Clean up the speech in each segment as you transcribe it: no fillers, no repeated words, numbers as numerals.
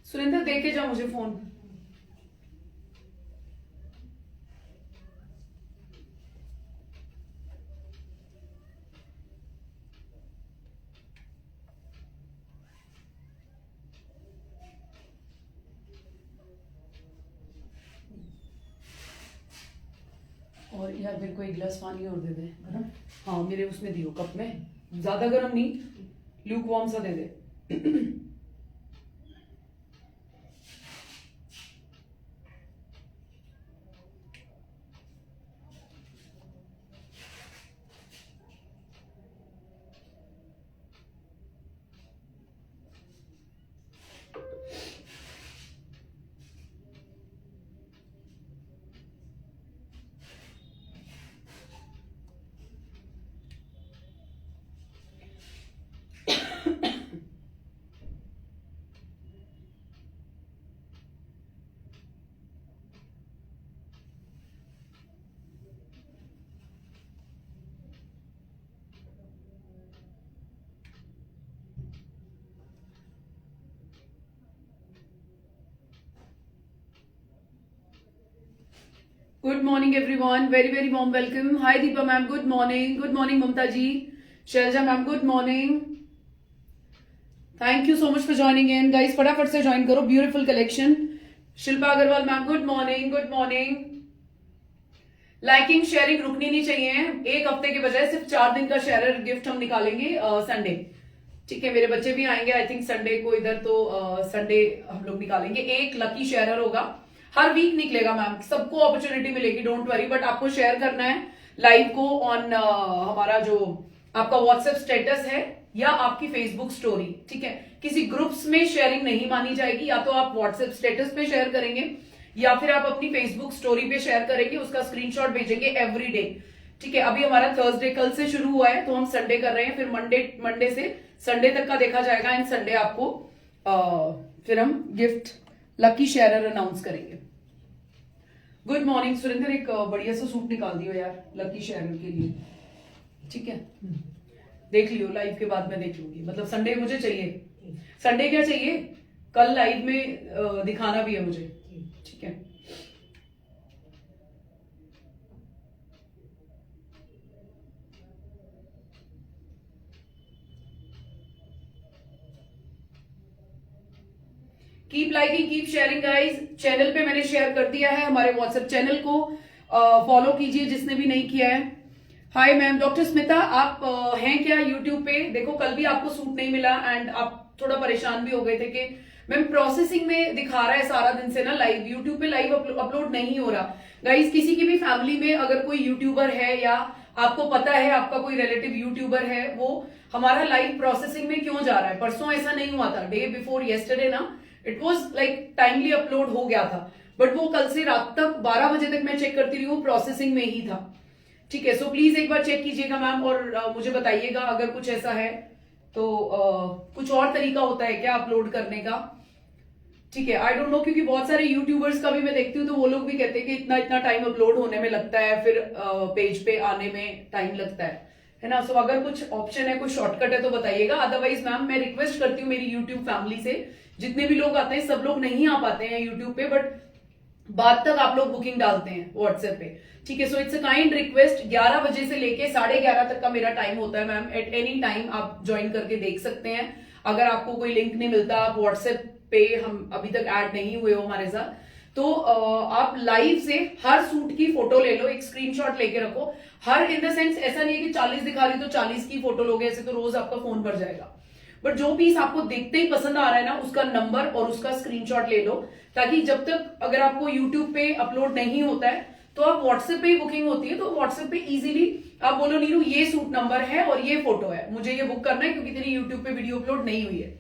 सुरेंद्र दे के जाओ मुझे फोन। और यार मेरे को एक गिलास पानी और दे दे। हाँ मेरे उसमें दियो, कप में, ज्यादा गर्म नहीं, ल्यूक वार्म सा दे दे। Good morning everyone, very very warm welcome. Hi Deepa ma'am, good morning. Good morning Mamta ji, Shailja ma'am good morning. Thank you so much for joining in guys, फटाफट से ज्वाइन करो, beautiful collection. Shilpa Agarwal ma'am good morning, good morning. Liking sharing रुकनी नहीं चाहिए, एक हफ्ते के बजाय सिर्फ 4 दिन का शेयर गिफ्ट हम निकालेंगे संडे। ठीक है, मेरे बच्चे भी आएंगे आई थिंक संडे को इधर, तो संडे हम लोग निकालेंगे। एक लकी शेयरर होगा, हर वीक निकलेगा मैम, सबको अपॉर्चुनिटी मिलेगी, डोंट वरी। बट आपको शेयर करना है लाइव को ऑन हमारा जो आपका व्हाट्सएप स्टेटस है या आपकी फेसबुक स्टोरी। ठीक है, किसी ग्रुप्स में शेयरिंग नहीं मानी जाएगी, या तो आप व्हाट्सएप स्टेटस पे शेयर करेंगे या फिर आप अपनी फेसबुक स्टोरी पे शेयर करेंगे, उसका स्क्रीनशॉट भेजेंगे एवरी डे। ठीक है, अभी हमारा थर्सडे कल से शुरू हुआ है, तो हम संडे कर रहे हैं, फिर मंडे से संडे तक का देखा जाएगा। एंड संडे आपको फिर हम गिफ्ट लकी शेयरर अनाउंस करेंगे। गुड मॉर्निंग सुरेंद्र, एक बढ़िया सा सूट निकाल दियो यार लकी शेयरर के लिए। ठीक है, देख लियो, लाइव के बाद मैं देख लूंगी, मतलब संडे मुझे चाहिए। संडे क्या चाहिए, कल लाइव में दिखाना भी है मुझे। ठीक है, keep liking keep sharing guys. Channel पे मैंने शेयर कर दिया है, हमारे व्हाट्सएप चैनल को फॉलो कीजिए जिसने भी नहीं किया है। हाय मैम, डॉक्टर स्मिता आप हैं क्या यूट्यूब पे? देखो कल भी आपको सूट नहीं मिला एंड आप थोड़ा परेशान भी हो गए थे कि मैम प्रोसेसिंग में दिखा रहा है सारा दिन से ना, लाइव यूट्यूब पे लाइव अपलोड नहीं हो रहा। गाइज किसी की भी फैमिली में अगर कोई यूट्यूबर है या आपको पता है आपका कोई रिलेटिव यूट्यूबर है, वो हमारा लाइव प्रोसेसिंग में क्यों जा रहा है? परसों ऐसा नहीं हुआ था, डे बिफोर येस्टरडे ना it was like timely upload हो गया था, बट वो कल से रात तक 12 बजे तक मैं चेक करती रही, वो प्रोसेसिंग में ही था। ठीक है, सो प्लीज एक बार चेक कीजिएगा मैम, और मुझे बताइएगा अगर कुछ ऐसा है तो कुछ और तरीका होता है क्या अपलोड करने का? ठीक है, आई डोंट नो, क्योंकि बहुत सारे यूट्यूबर्स का भी मैं देखती हूँ तो वो लोग भी कहते हैं कि इतना इतना टाइम अपलोड होने में लगता है, फिर पेज पे आने में टाइम लगता है ना। सो अगर कुछ ऑप्शन है, कोई शॉर्टकट है तो बताइएगा। अदरवाइज मैम मैं रिक्वेस्ट करती हूँ मेरी यूट्यूब फैमिली से, जितने भी लोग आते हैं सब लोग नहीं आ पाते हैं यूट्यूब पे, बट बाद तक आप लोग बुकिंग डालते हैं व्हाट्सएप पे। ठीक है, so it's a kind request. 11 बजे से लेके 11:30 तक का मेरा टाइम होता है मैम, एट एनी टाइम आप ज्वाइन करके देख सकते हैं। अगर आपको कोई लिंक नहीं मिलता, आप व्हाट्सएप पे हम अभी तक ऐड नहीं हुए हो हमारे साथ, तो आप लाइव से हर सूट की फोटो ले लो, एक स्क्रीनशॉट लेके रखो। हर इन द सेंस ऐसा नहीं है कि 40 दिखा रही तो 40 की फोटो लोगे, ऐसे तो रोज आपका फोन भर जाएगा। बट जो पीस आपको देखते ही पसंद आ रहा है ना, उसका नंबर और उसका स्क्रीनशॉट ले लो, ताकि जब तक अगर आपको यूट्यूब पे अपलोड नहीं होता है तो आप व्हाट्सएप पे ही बुकिंग होती है, तो व्हाट्सएप पे इजीली आप बोलो नीरू ये सूट नंबर है और ये फोटो है, मुझे ये बुक करना है क्योंकि तेरी यूट्यूब पे वीडियो अपलोड नहीं हुई है।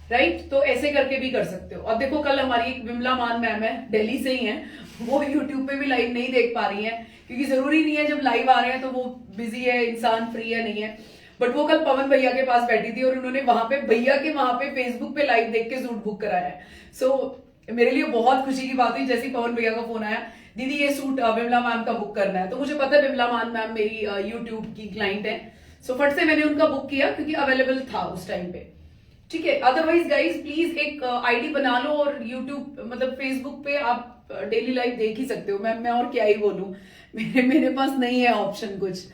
राइट, तो ऐसे करके भी कर सकते हो। अब देखो कल हमारी एक विमला मान मैम है, दिल्ली से ही है, वो यूट्यूब पे भी लाइव नहीं देख पा रही है, क्योंकि जरूरी नहीं है जब लाइव आ रहे हैं तो वो बिजी है इंसान, फ्री है नहीं है। बट वो कल पवन भैया के पास बैठी थी और उन्होंने वहां पे भैया के वहां पे फेसबुक पे लाइव देख के सूट बुक कराया है। सो मेरे लिए बहुत खुशी की बात हुई जैसे ही पवन भैया का फोन आया, दीदी ये सूट विमला मैम का बुक करना है। तो मुझे पता है विमला मैम मेरी यूट्यूब की क्लाइंट है, सो फट से मैंने उनका बुक किया क्योंकि अवेलेबल था उस टाइम पे। ठीक है। अदरवाइज गाइज प्लीज एक आईडी बना लो और यूट्यूब मतलब फेसबुक पे आप डेली लाइव देख ही सकते हो। मैं और क्या ही बोलूं, मेरे पास नहीं है ऑप्शन कुछ।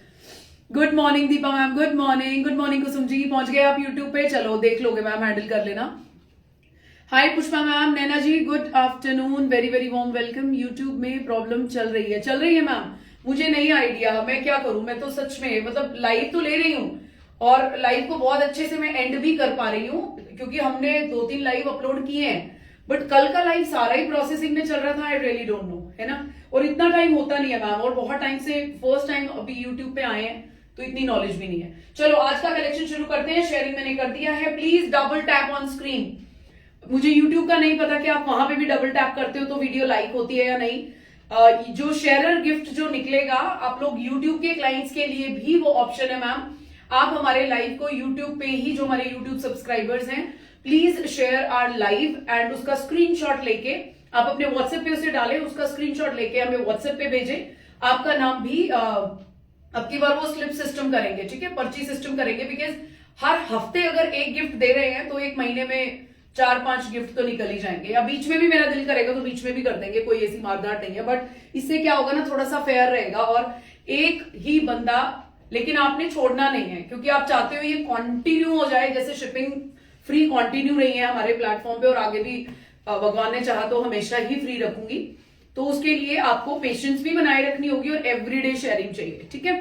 Good morning Deepa ma'am, good morning, good morning Kusum ji, पहुंच गए आप यूट्यूब पे, चलो देख लोगे मैम, हैंडल कर लेना। Hi Pushpa ma'am, Naina ji good afternoon, very very warm welcome. YouTube में प्रॉब्लम चल रही है मैम, मुझे नहीं आइडिया, मैं क्या करूं, मैं तो सच में मतलब लाइव तो ले रही हूँ और लाइव को बहुत अच्छे से मैं एंड भी कर पा रही हूँ क्योंकि हमने 2-3 लाइव अपलोड किए हैं, बट कल का लाइव सारा ही प्रोसेसिंग में चल रहा था। आई रियली डोंट नो, है ना, और इतना टाइम होता नहीं है मैम, और बहुत टाइम से फर्स्ट टाइम अभी यूट्यूब पे आए हैं तो इतनी नॉलेज भी नहीं है। चलो आज का कलेक्शन शुरू करते हैं। शेयरिंग मैंने कर दिया है, please double tap on screen. मुझे यूट्यूब का नहीं पता कि आप वहां पे भी डबल टैप करते हो तो वीडियो लाइक होती है या नहीं। जो शेयरर गिफ्ट जो निकलेगा आप लोग यूट्यूब के क्लाइंट्स के लिए भी वो ऑप्शन है मैम। आप हमारे लाइव को यूट्यूब पे ही, जो हमारे यूट्यूब सब्सक्राइबर्स हैं, please share our live and उसका स्क्रीनशॉट लेके आप अपने व्हाट्सएप पे उसे डालें, उसका स्क्रीनशॉट लेके हमें व्हाट्सएप पे भेजें। आपका नाम भी अब की बार वो स्लिप सिस्टम करेंगे, ठीक है, पर्ची सिस्टम करेंगे, बिकॉज हर हफ्ते अगर एक गिफ्ट दे रहे हैं तो एक महीने में 4-5 गिफ्ट तो निकल ही जाएंगे, या बीच में भी मेरा दिल करेगा तो बीच में भी कर देंगे, कोई ऐसी मारधाड़ नहीं है। बट इससे क्या होगा ना, थोड़ा सा फेयर रहेगा और एक ही बंदा, लेकिन आपने छोड़ना नहीं है क्योंकि आप चाहते हो ये कंटिन्यू हो जाए, जैसे शिपिंग फ्री कंटिन्यू रही है हमारे प्लेटफॉर्म पे और आगे भी भगवान ने चाहा तो हमेशा ही फ्री रखूंगी। तो उसके लिए आपको पेशेंस भी बनाए रखनी होगी और एवरीडे शेयरिंग चाहिए, ठीक है।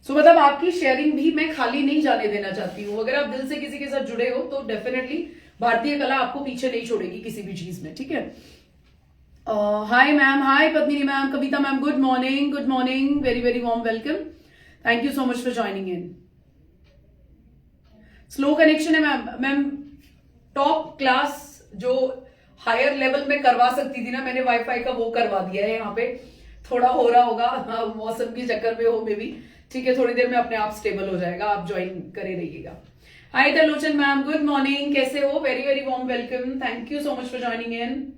सो मतलब आपकी शेयरिंग भी मैं खाली नहीं जाने देना चाहती हूँ। अगर आप दिल से किसी के साथ जुड़े हो तो डेफिनेटली भारतीय कला आपको पीछे नहीं छोड़ेगी किसी भी चीज में, ठीक है। Hi ma'am, hi Padmini ma'am, Kavita ma'am, good morning, good morning, very very warm welcome, thank you so much for joining in. Slow connection है मैम। मैम टॉप क्लास जो हायर लेवल में करवा सकती थी ना, मैंने वाईफाई का वो करवा दिया है यहाँ पे, थोड़ा हो रहा होगा मौसम के चक्कर में हो में भी, ठीक है, थोड़ी देर में अपने आप स्टेबल हो जाएगा, आप ज्वाइन करे रहिएगा। हाय दलोचन मैम, गुड मॉर्निंग, कैसे हो, very very warm welcome, thank you so much for joining इन।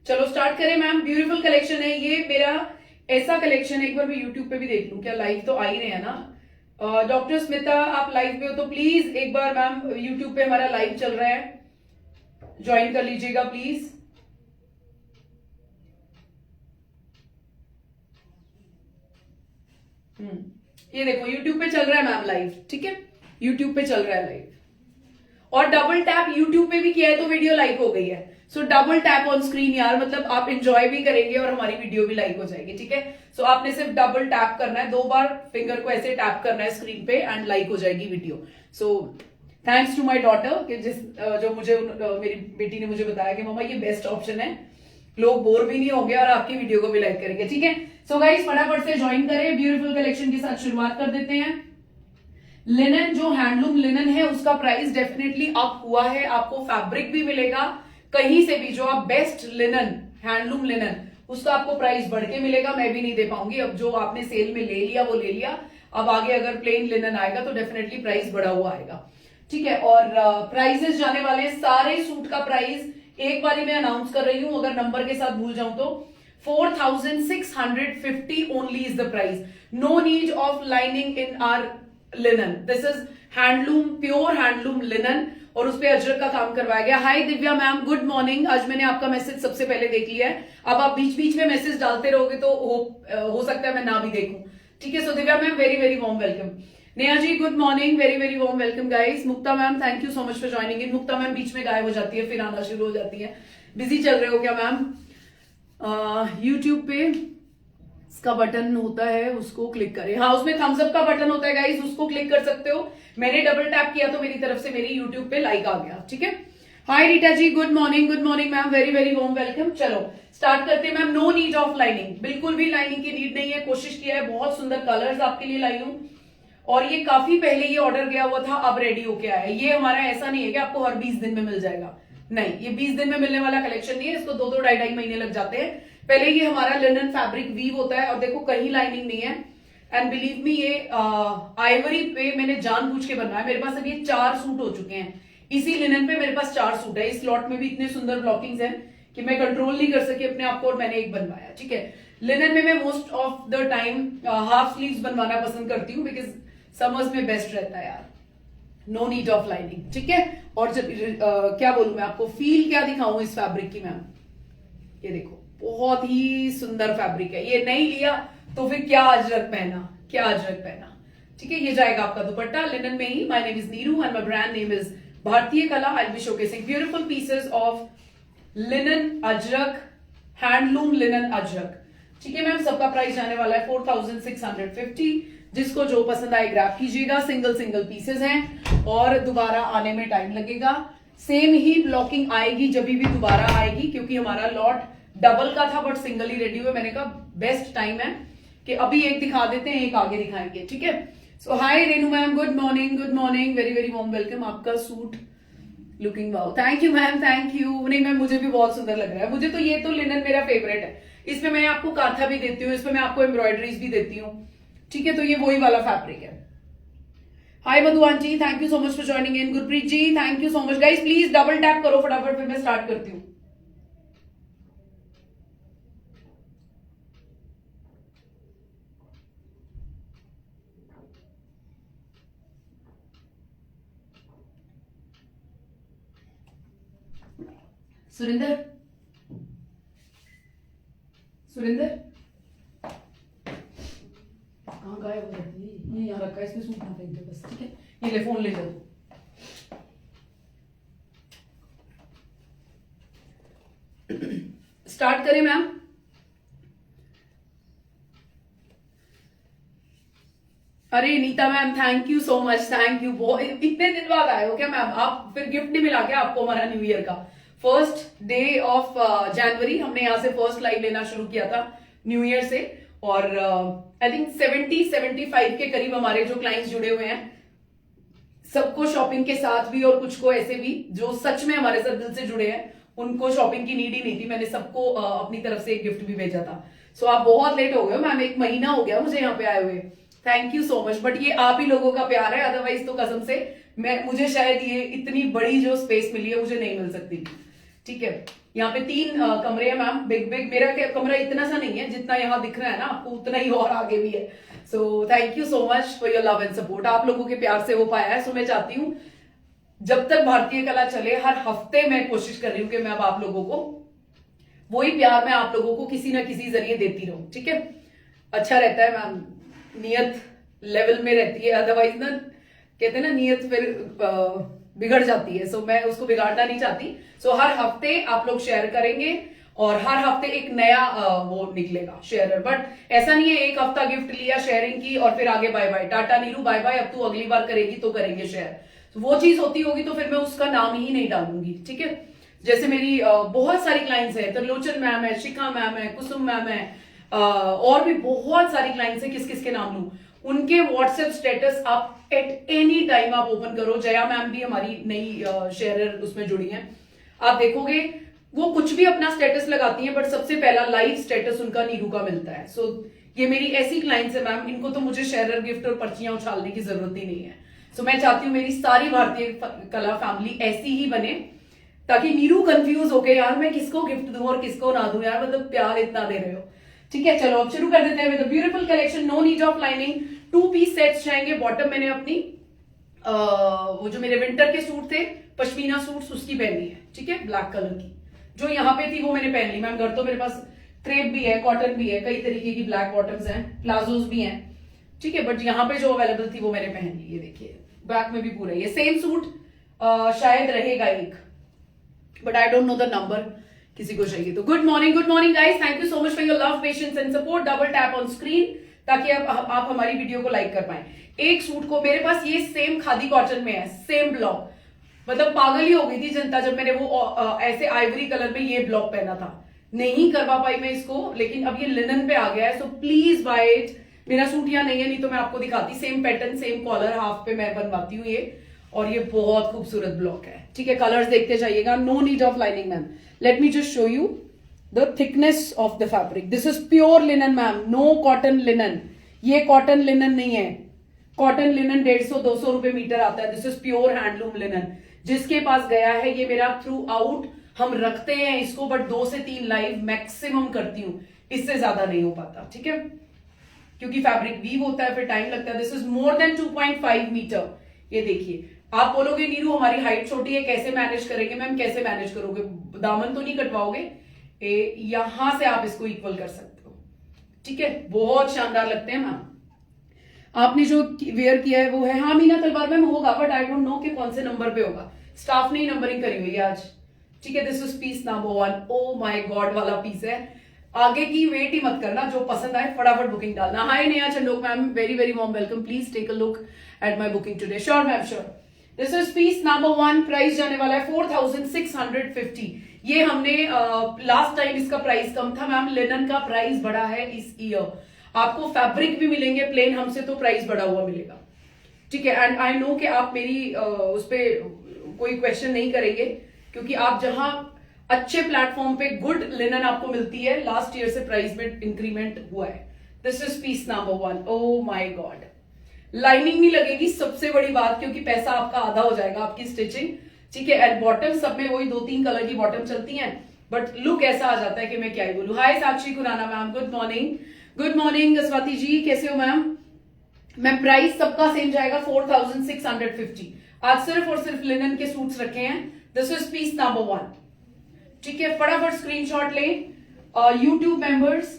चलो स्टार्ट करें मैम। ब्यूटीफुल कलेक्शन है ये, मेरा ऐसा कलेक्शन है, एक बार मैं यूट्यूब पे भी देख लूं, क्या लाइव तो आ ही रहे हैं ना। डॉक्टर स्मिता आप लाइव पे हो तो प्लीज एक बार मैम यूट्यूब पे हमारा लाइव चल रहा है, ज्वाइन कर लीजिएगा प्लीज। ये देखो यूट्यूब पे चल रहा है मैम लाइव, ठीक है, यूट्यूब पे चल रहा है लाइव, और डबल टैप यूट्यूब पे भी किया है तो वीडियो लाइक हो गई है। सो डबल टैप ऑन स्क्रीन यार, मतलब आप एंजॉय भी करेंगे और हमारी वीडियो भी लाइक हो जाएगी, ठीक है। सो आपने सिर्फ डबल टैप करना है, 2 बार फिंगर को ऐसे टैप करना है स्क्रीन पे एंड लाइक हो जाएगी video. So thanks to my daughter कि जो मुझे मेरी बेटी ने मुझे बताया कि मम्मा ये बेस्ट ऑप्शन है, लोग बोर भी नहीं होंगे और आपकी वीडियो को भी लाइक करेंगे, ठीक है। सो गाइस फटाफट से ज्वाइन करें, ब्यूटीफुल कलेक्शन के साथ शुरुआत कर देते हैं। लिनन जो हैंडलूम लिनन है उसका प्राइस डेफिनेटली अप हुआ है, आपको फैब्रिक भी मिलेगा कहीं से भी, जो आप बेस्ट लिनन हैंडलूम लिनन उसका आपको प्राइस बढ़ के मिलेगा, मैं भी नहीं दे पाऊंगी। अब जो आपने सेल में ले लिया वो ले लिया, अब आगे अगर प्लेन लिनन आएगा तो डेफिनेटली प्राइस बढ़ा हुआ आएगा, ठीक है। और प्राइजेस जाने वाले सारे सूट का प्राइस एक बारी मैं अनाउंस कर रही हूं, अगर नंबर के साथ भूल जाऊं तो 4650 only is the price, no need of lining in or linen, this is handloom, pure handloom linen, और उस पर अजरक का काम करवाया गया। Hi Divya ma'am, good morning, आज मैंने आपका मैसेज सबसे पहले देख लिया है, अब आप बीच बीच में मैसेज डालते रहोगे तो हो सकता है मैं ना भी देखूं, ठीक है। So Divya ma'am very very warm welcome. Neha ji good morning, very very warm welcome guys. Mukta ma'am thank you so much for joining in. Mukta ma'am बीच में गायब हो जाती है फिर आना शुरू हो जाती है, बिजी चल रहे हो क्या मैम? यूट्यूब पे इसका बटन होता है उसको क्लिक करें, हाँ उसमें थम्स अप का बटन होता है गाइस, उसको क्लिक कर सकते हो। मैंने डबल टैप किया तो मेरी तरफ से मेरी यूट्यूब पे लाइक आ गया, ठीक है। Hi Rita ji good morning ma'am, very very warm welcome. चलो स्टार्ट करते हैं ma'am. No need of lining, बिल्कुल भी लाइनिंग की नीड नहीं है, कोशिश किया है, बहुत सुंदर कलर्स आपके लिए लाई हूं, और ये काफी पहले ये ऑर्डर गया हुआ था, अब रेडी होके आया है। ये हमारा ऐसा नहीं है कि आपको हर 20 दिन में मिल जाएगा, नहीं, ये 20 दिन में मिलने वाला कलेक्शन नहीं है, इसको 2-2 ढाई महीने लग जाते हैं। पहले ये हमारा लिनन फैब्रिक वीव होता है, और देखो कहीं लाइनिंग नहीं है, एंड बिलीव मी ये आइवरी पे मैंने जानबूझ के बनवाया। मेरे पास अभी 4 सूट हो चुके हैं इसी लिनन पे, मेरे पास 4 सूट है। इस लॉट में भी इतने सुंदर ब्लॉकिंग्स हैं कि मैं कंट्रोल नहीं कर सकी अपने आप को, और मैंने एक बनवाया, ठीक है। लिनन में मैं most of the time half sleeves बनवाना पसंद करती हूँ, बिकॉज समर्स में बेस्ट रहता है यार। नो नीड ऑफ लाइनिंग, ठीक है। और जब क्या बोलूं मैं आपको, फील क्या दिखाऊं इस फैब्रिक की मैम, ये देखो बहुत ही सुंदर फैब्रिक है। ये नहीं लिया तो फिर क्या अजरक पहना, क्या अजरक पहना, ठीक है। ये जाएगा आपका दुपट्टा लिनन में ही। My name is Neeru and my brand name is Bharatiya Kala. I will be showcasing beautiful pieces of linen ajrak, handloom linen ajrak, ठीक है मैम। सबका प्राइस जाने वाला है 4650। जिसको जो पसंद आए ग्रैब कीजिएगा। सिंगल सिंगल पीसेस हैं और दोबारा आने में टाइम लगेगा। सेम ही ब्लॉकिंग आएगी जब भी दोबारा आएगी, क्योंकि हमारा लॉट डबल का था बट सिंगल ही रेडी हुए। मैंने कहा बेस्ट टाइम है कि अभी एक दिखा देते हैं, एक आगे दिखाएंगे, ठीक है। So hi Renu ma'am, good morning, good morning, very very warm welcome. आपका suit looking wow, thank you ma'am, thank you. नहीं मैम मुझे भी बहुत सुंदर लग रहा है। मुझे तो ये तो लिनन मेरा फेवरेट है। इसमें मैं आपको काथा भी देती हूँ, इसमें मैं आपको एम्ब्रॉयडरीज भी देती हूँ, ठीक है। तो ये वही वाला फैब्रिक है। Hi Madhuan ji, thank you so much for joining in. Gurpreet ji, thank you so much. Guys please double tap करो फटाफट, फिर मैं स्टार्ट करती हूँ। सुरिंदर, सुरिंदर कहाँ गायब हो जाती है? ये यहाँ रखा है, इसमें सूट ना फेंक दे बस, ठीक है। ये ले फोन ले जाओ। स्टार्ट करें मैम। अरे Neeta ma'am, thank you so much, thank you. बहुत इतने दिन बाद आए हो क्या मैम आप? फिर गिफ्ट नहीं मिला क्या आपको हमारा न्यू ईयर का? फर्स्ट डे ऑफ जनवरी हमने यहाँ से फर्स्ट लाइव लेना शुरू किया था न्यू ईयर से, और आई थिंक 70-75 के करीब हमारे जो क्लाइंट्स जुड़े हुए हैं, सबको शॉपिंग के साथ भी और कुछ को ऐसे भी जो सच में हमारे साथ दिल से जुड़े हैं, उनको शॉपिंग की नीड ही नहीं थी। मैंने सबको अपनी तरफ से एक गिफ्ट भी भेजा था। सो आप बहुत लेट हो गए हो मैम, 1 महीना हो गया मुझे यहाँ पे आए हुए। Thank you so much. But ये आप ही लोगों का प्यार है, अदरवाइज तो कसम से मुझे शायद ये इतनी बड़ी जो स्पेस मिली है मुझे नहीं मिल सकती, ठीक है। यहाँ पे 3 कमरे हैं मैम, बिग बिग। मेरा कमरा इतना सा नहीं है, जितना यहाँ दिख रहा है ना आपको उतना ही और आगे भी है। So thank you so much for your love and support. आप लोगों के प्यार से हो पाया है। सो मैं चाहती हूँ जब तक भारतीय कला चले, हर हफ्ते मैं कोशिश कर रही हूँ कि मैं अब आप लोगों को वही प्यार मैं आप लोगों को किसी ना किसी जरिए देती रहूं, ठीक है। अच्छा रहता है मैम, नियत लेवल में रहती है, अदरवाइज ना कहते हैं ना नियत फिर बिगड़ जाती है। सो मैं उसको बिगाड़ना नहीं चाहती। सो हर हफ्ते आप लोग शेयर करेंगे और हर हफ्ते एक नया वो निकलेगा शेयरर। बट ऐसा नहीं है एक हफ्ता गिफ्ट लिया शेयरिंग की और फिर आगे bye bye, tata Neeru bye bye, अब तू अगली बार करेगी तो करेंगे शेयर। तो वो चीज होती होगी तो फिर मैं उसका नाम ही नहीं डालूंगी, ठीक है। जैसे मेरी बहुत सारी क्लाइंट्स है, त्रिलोचन मैम है, शिखा मैम है, कुसुम मैम है, और भी बहुत सारी क्लाइंट्स है, किस किस के नाम लूं। उनके व्हाट्सएप स्टेटस आप एट एनी टाइम आप ओपन करो। जया मैम भी हमारी नई शेयरर उसमें जुड़ी हैं, आप देखोगे वो कुछ भी अपना स्टेटस लगाती हैं बट सबसे पहला लाइव स्टेटस उनका नीरू का मिलता है। सो ये मेरी ऐसी क्लाइंट्स है मैम, इनको तो मुझे शेयरर गिफ्ट और पर्चियां उछालने की जरूरत ही नहीं है। सो मैं चाहती हूँ मेरी सारी भारतीय कला फैमिली ऐसी ही बने, ताकि नीरू कंफ्यूज होके यार मैं किसको गिफ्ट दूं और किसको ना दूं, यार मतलब प्यार इतना दे रहे हो, ठीक है। चलो अब शुरू कर देते हैं with beautiful collection, no need of lining. 2 piece sets जाएंगे। बॉटम मैंने अपनी वो जो मेरे विंटर के सूट थे पश्मीना सूट्स उसकी पहनी है, ठीक है, ब्लैक कलर की। जो यहाँ पे थी वो मैंने पहन ली मैम। घर तो मेरे पास क्रेप भी है, कॉटन भी है, कई तरीके की ब्लैक बॉटम्स हैं, प्लाजोज भी हैं, ठीक है। बट यहाँ पे जो अवेलेबल थी वो मैंने पहन ली। ये देखिए बैक में भी पूरा ये सेम सूट शायद रहेगा एक, but I don't know the number, किसी को चाहिए तो। Good morning guys, thank you so much for your love, patience and support. Double tap on screen ताकि आप हमारी वीडियो को लाइक कर पाए। एक सूट को मेरे पास ये सेम खादी कॉटन में है, सेम ब्लॉक, मतलब पागल ही हो गई थी जनता जब मैंने वो ऐसे आइवरी कलर में ये ब्लॉक पहना था। नहीं करवा पाई मैं इसको, लेकिन अब ये लिनन पे आ गया है। So please buy it. मेरा सूट यहाँ नहीं है, नहीं तो मैं आपको दिखाती। Same pattern, same collar, half पे मैं बनवाती हूँ ये, और ये बहुत खूबसूरत ब्लॉक है, ठीक है। कलर्स देखते जाइएगा। No need of lining ma'am. Let me just show you the thickness of the fabric. This is pure linen ma'am, no cotton linen. ये कॉटन लिनन नहीं है। कॉटन लिनन 150-200 रुपए मीटर आता है। This is pure handloom linen. जिसके पास गया है ये मेरा थ्रू आउट हम रखते हैं इसको, बट 2 से 3 लाइव मैक्सिमम करती हूँ, इससे ज्यादा नहीं हो पाता, ठीक है, क्योंकि फैब्रिक वीव होता है, फिर टाइम लगता है। This is more than 2.5 metre. ये देखिए आप बोलोगे नीरू हमारी हाइट छोटी है, कैसे मैनेज करेंगे? मैम कैसे मैनेज करोगे? दामन तो नहीं कटवाओगे, यहां से आप इसको इक्वल कर सकते हो। ठीक है, बहुत शानदार लगते हैं मैम। आपने जो वेयर किया है वो है, हाँ मीना तलवार मैम होगा, बट आई डोंट नो कि कौन से नंबर पे होगा। स्टाफ ने ही नंबरिंग करी हुई है आज। ठीक है, this is piece number 1। O my God वाला पीस है। आगे की वेट ही मत करना, जो पसंद आए फटाफट बुकिंग डालना। Hi Neha Chandok ma'am, very very warm welcome. Please take a look at my booking today. Sure ma'am, sure. This is piece number 1। Price जाने वाला है 4650। ये हमने लास्ट टाइम इसका प्राइस कम था मैम, लिनन का प्राइस बढ़ा है इस ईयर। आपको फैब्रिक भी मिलेंगे प्लेन, हमसे तो प्राइस बढ़ा हुआ मिलेगा। ठीक है, एंड आई नो कि आप मेरी उस पर कोई क्वेश्चन नहीं करेंगे, क्योंकि आप जहां अच्छे प्लेटफॉर्म पे गुड लिनन आपको मिलती है, लास्ट ईयर से प्राइस में इंक्रीमेंट हुआ है। This is piece number 1। O my God, lining नहीं लगेगी, सबसे बड़ी बात, क्योंकि पैसा आपका आधा हो जाएगा आपकी स्टिचिंग। ठीक है, एंड बॉटम सब में वही 2-3 कलर की बॉटम चलती हैं, बट लुक ऐसा आ जाता है कि मैं क्या ही बोलूं। Hi Sakshi Khurana ma'am, good morning. Good morning Swati ji, कैसे हो मैम? मैम प्राइस सबका सेम जाएगा 4650। आज सिर्फ और सिर्फ लिनन के सूट्स रखे हैं। This is piece number 1। ठीक है, फटाफट स्क्रीनशॉट लें यूट्यूब मेंबर्स,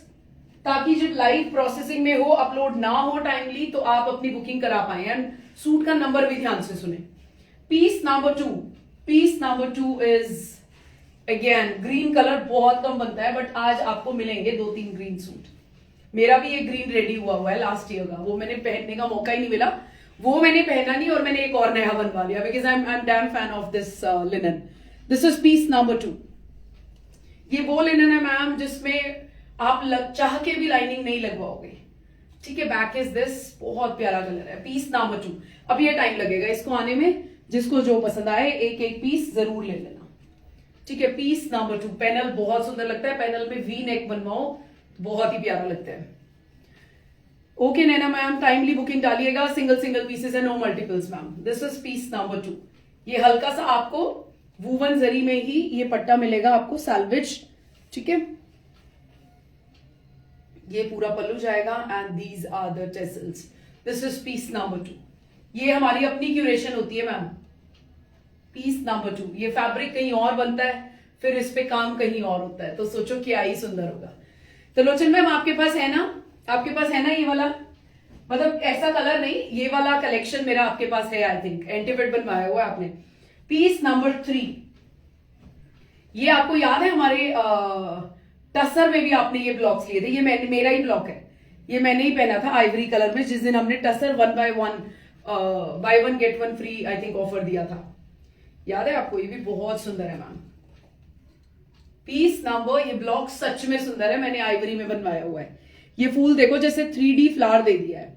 ताकि जब लाइव प्रोसेसिंग में हो, अपलोड ना हो टाइमली, तो आप अपनी बुकिंग करा पाए। एंड सूट का नंबर भी ध्यान से सुने। Piece number 2। Piece number 2 is again green colour, बहुत कम बनता है, बट आज आपको मिलेंगे 2-3 ग्रीन सूट। मेरा भी एक ग्रीन रेडी हुआ है लास्ट ईयर का, वो मैंने पहनने का मौका ही नहीं मिला, वो मैंने पहना नहीं, और मैंने एक और नया बनवा लिया, because I am damn fan of this linen. This is piece number 2। ये वो लिनन है मैम जिसमें आप चाह के भी लाइनिंग नहीं लगवाओगे। ठीक है, बैक इज दिस, बहुत प्यारा कलर है। Piece number 2। अब ये टाइम लगेगा इसको आने में, जिसको जो पसंद आए एक एक पीस जरूर ले लेना। ठीक है, पीस नंबर 2। पैनल बहुत सुंदर लगता है, पैनल में वी नेक बनवाओ, बहुत ही प्यारा लगता है। Okay Naina ma'am, timely booking डालिएगा, सिंगल सिंगल पीसेस है, no multiples ma'am. This is piece number 2। ये हल्का सा आपको वूवन जरी में ही ये पट्टा मिलेगा आपको, सैल्वेज। ठीक है, ये पूरा पल्लू जाएगा, and these are the tassels. This is piece number 2। ये हमारी अपनी क्यूरेशन होती है मैम। Piece number 2। ये फैब्रिक कहीं और बनता है, फिर इस पे काम कहीं और होता है, तो सोचो क्या ही सुंदर होगा। तो लोचन मैम आपके पास है ना, आपके पास है ना ये वाला, मतलब ऐसा कलर नहीं, ये वाला कलेक्शन मेरा आपके पास है। आई थिंक एंटीवेट बनवाया हुआ है आपने। Piece number 3। ये आपको याद है हमारे टसर में भी आपने ये ब्लॉक्स लिए थे, ये मेरा ही ब्लॉक है, ये मैंने ही पहना था आइवरी कलर में, जिस दिन हमने tussar 1 buy 1 get 1 free I think offer दिया था। याद है आपको? ये भी बहुत सुंदर है मैम। पीस नंबर, ये ब्लॉक सच में सुंदर है, मैंने आइवरी में बनवाया हुआ है। ये फूल देखो, जैसे 3D फ्लावर दे दिया है।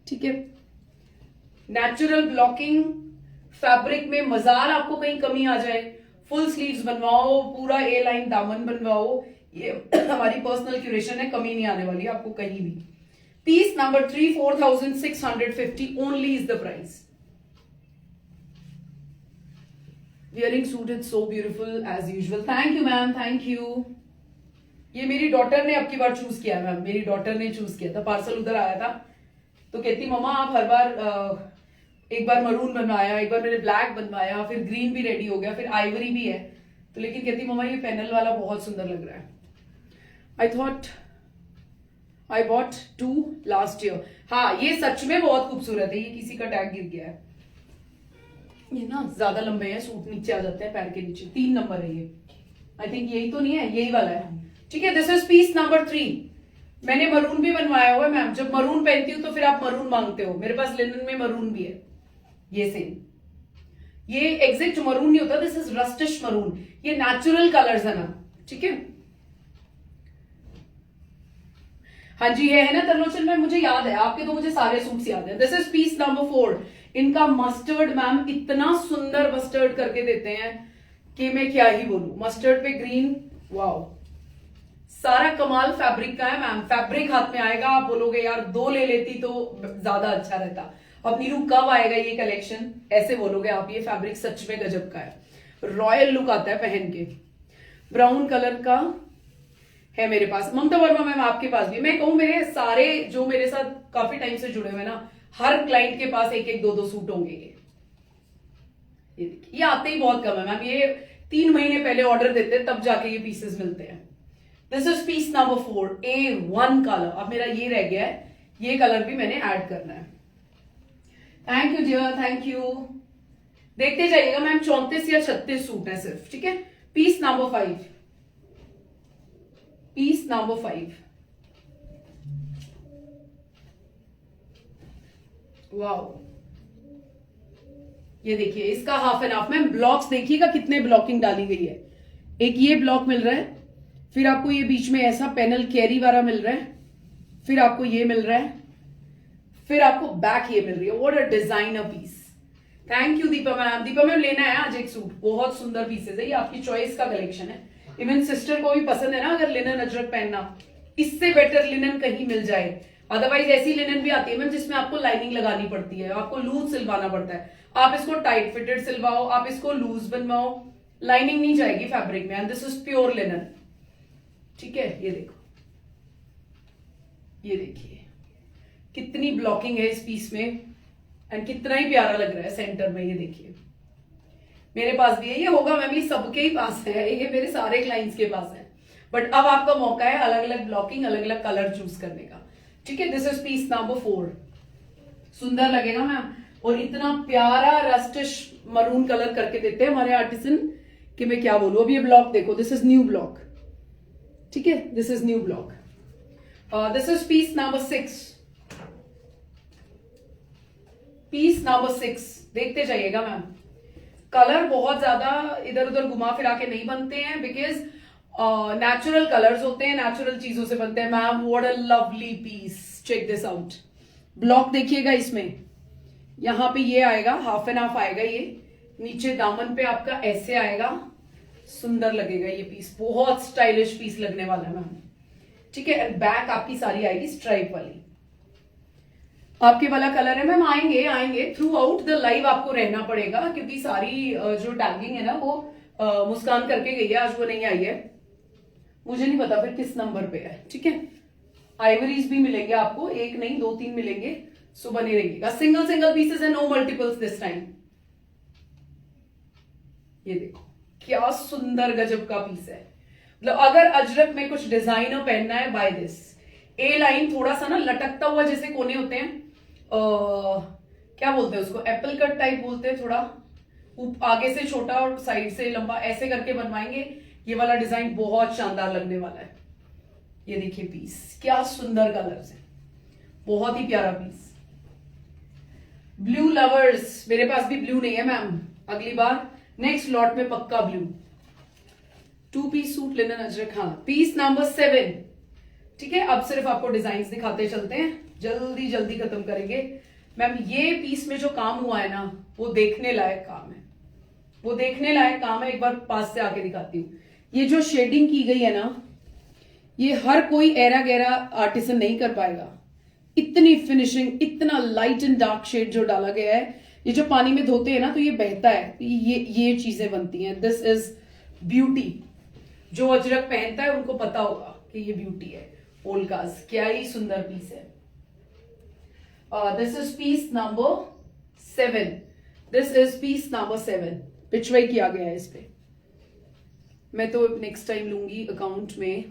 ठीक है, नेचुरल ब्लॉकिंग, फैब्रिक में मजार आपको कहीं कमी आ जाए, फुल स्लीव्स बनवाओ, पूरा ए लाइन दामन बनवाओ, ये हमारी पर्सनल क्यूरेशन है, कमी नहीं आने वाली आपको कहीं भी। Piece number 3, 4650 only is the price. Wearing suit is so beautiful as usual. Thank you ma'am, thank you. ये मेरी डॉटर ने अब की बार चूज किया मैम, मेरी डॉटर ने चूज किया था, पार्सल उधर आया था, तो कहती मम्मा आप हर बार एक बार मरून बनवाया, एक बार मैंने ब्लैक बनवाया, फिर ग्रीन भी रेडी हो गया, फिर आइवरी भी है, तो लेकिन कहती मम्मा ये पैनल वाला बहुत सुंदर लग रहा है। I thought I bought 2 last year. हाँ, ये सच में बहुत खूबसूरत है। ये किसी का टैग गिर गया है, ये ना ज्यादा लंबे हैं, सूट नीचे आ जाते हैं पैर के नीचे। 3 नंबर है ये, आई थिंक यही तो नहीं है, यही वाला है। ठीक है, दिस इज पीस नंबर 3। मैंने मरून भी बनवाया हुआ है मैम, जब मरून पहनती हूँ तो फिर आप मरून मांगते हो, मेरे पास लिनन में मरून भी है। ये सेम, ये एग्जैक्ट मरून नहीं होता, दिस इज रस्टिश मरून, ये नेचुरल कलर्स है ना। ठीक है, हाँ जी ये है ना तरलोचन मैम, मुझे याद है, आपके तो मुझे सारे सूट्स याद है। This is piece number 4। इनका मस्टर्ड मैम, इतना सुंदर मस्टर्ड करके देते हैं कि मैं क्या ही बोलूं। मस्टर्ड पे ग्रीन, वाओ, सारा कमाल फैब्रिक का है मैम। फैब्रिक हाथ में आएगा, आप बोलोगे यार 2 ले लेती तो ज्यादा अच्छा रहता। अब नीरू कब आएगा ये कलेक्शन, ऐसे बोलोगे आप। ये फैब्रिक सच में गजब का है, रॉयल लुक आता है पहन के। ब्राउन कलर का है मेरे पास। ममता वर्मा मैम आपके पास भी, मैं कहूं मेरे सारे जो मेरे साथ काफी टाइम से जुड़े हुए ना, हर क्लाइंट के पास 1-1, 2-2 सूट होंगे ये। ये देखिए, ये आते ही बहुत कम है मैम, ये 3 महीने पहले ऑर्डर देते हैं तब जाके ये पीसेस मिलते हैं। This is piece number 4, A1 colour. अब मेरा ये रह गया है, ये कलर भी मैंने ऐड करना है। Thank you dear, thank you. देखते जाइएगा मैम, 34 या 36 सूट है सिर्फ, ठीक है। Piece number 5, piece number 5। Wow, ये देखिए, इसका half and half. Ma'am blocks देखिएगा कितने ब्लॉकिंग डाली गई है। एक ये ब्लॉक मिल रहा है, फिर आपको ये बीच में ऐसा पैनल कैरी वाला मिल रहा है, फिर आपको ये मिल रहा है, फिर आपको बैक ये मिल रही है। What a designer piece. Thank you Deepa ma'am. Deepa ma'am लेना है आज एक सूट, बहुत सुंदर पीसेस है, ये आपकी चॉइस का कलेक्शन है। इवन सिस्टर को भी पसंद है ना अगर लिनन अजरक पहनना, इससे बेटर लिनन कहीं मिल जाए। अदरवाइज ऐसी लिनन भी आती है मैम जिसमें आपको लाइनिंग लगानी पड़ती है, आपको लूज सिलवाना पड़ता है। आप इसको टाइट फिटेड सिलवाओ, आप इसको लूज बनवाओ, लाइनिंग नहीं जाएगी फैब्रिक में। And this is pure linen, ठीक है। ये देखो, ये देखिए कितनी ब्लॉकिंग है इस पीस में, एंड कितना ही प्यारा लग रहा है सेंटर में। ये देखिए, मेरे पास भी है, ये होगा मैम, ये सबके ही पास है, ये मेरे सारे क्लाइंट्स के पास है। बट अब आपका मौका है अलग अलग ब्लॉकिंग, अलग अलग कलर चूज करने का, ठीक है। दिस इज पीस नंबर 4, सुंदर लगेगा मैम। और इतना प्यारा रस्टिश मरून कलर करके देते हैं हमारे आर्टिसन कि मैं क्या बोलूं। अब ये ब्लॉक देखो, दिस इज न्यू ब्लॉक, ठीक है, this is new block. This is piece number 6, piece number 6। देखते जाइएगा मैम, कलर बहुत ज्यादा इधर उधर घुमा फिरा के नहीं बनते हैं, बिकॉज नेचुरल कलर्स होते हैं, नेचुरल चीजों से बनते हैं ma'am. What a lovely piece, check this out. Block देखिएगा, इसमें यहां पे ये आएगा, हाफ एंड हाफ आएगा, ये नीचे दामन पे आपका ऐसे आएगा, सुंदर लगेगा ये पीस, बहुत स्टाइलिश पीस लगने वाला है मैम, ठीक है। बैक आपकी सारी आएगी स्ट्राइप वाली, आपके वाला कलर है मैम। आएंगे आएंगे थ्रू आउट द लाइव, आपको रहना पड़ेगा क्योंकि सारी जो टैगिंग है ना वो मुस्कान करके गई है, आज वो नहीं आई है, मुझे नहीं पता फिर किस नंबर पे है, ठीक है। आइवरीज भी मिलेंगे आपको, एक नहीं 2-3 मिलेंगे, सो बने रहिएगा। सिंगल सिंगल पीसेस है, नो मल्टीपल्स दिस टाइम। ये देखो क्या सुंदर गजब का पीस है। मतलब अगर अजरक में कुछ डिजाइनर पहनना है, बाय दिस। ए लाइन थोड़ा सा ना लटकता हुआ जैसे कोने होते हैं, क्या बोलते हैं उसको, एप्पल कट टाइप बोलते हैं, थोड़ा आगे से छोटा और साइड से लंबा, ऐसे करके बनवाएंगे। ये वाला डिजाइन बहुत शानदार लगने वाला है। ये देखिए पीस, क्या सुंदर कलर्स है, बहुत ही प्यारा पीस। ब्लू लवर्स, मेरे पास भी ब्लू नहीं है मैम, अगली बार नेक्स्ट लॉट में पक्का blue. 2 piece suit linen ajrak, हाँ, पीस नंबर 7, ठीक है। अब सिर्फ आपको डिजाइन दिखाते चलते हैं, जल्दी जल्दी खत्म करेंगे मैम। ये पीस में जो काम हुआ है ना, वो देखने लायक काम है, वो देखने लायक काम है। एक बार पास से आके दिखाती हूँ। ये जो शेडिंग की गई है ना, ये हर कोई एरा गैरा आर्टिसन नहीं कर पाएगा। इतनी फिनिशिंग, इतना लाइट एंड डार्क शेड जो डाला गया है, ये जो पानी में धोते हैं ना तो ये बहता है, ये चीजें बनती हैं। This is beauty. जो अजरक पहनता है उनको पता होगा कि ये ब्यूटी है। ओल्कास, क्या ही सुंदर पीस है। This is piece number 7, this is piece number 7। Pichwai किया गया है इस पे। मैं तो नेक्स्ट टाइम लूंगी अकाउंट में,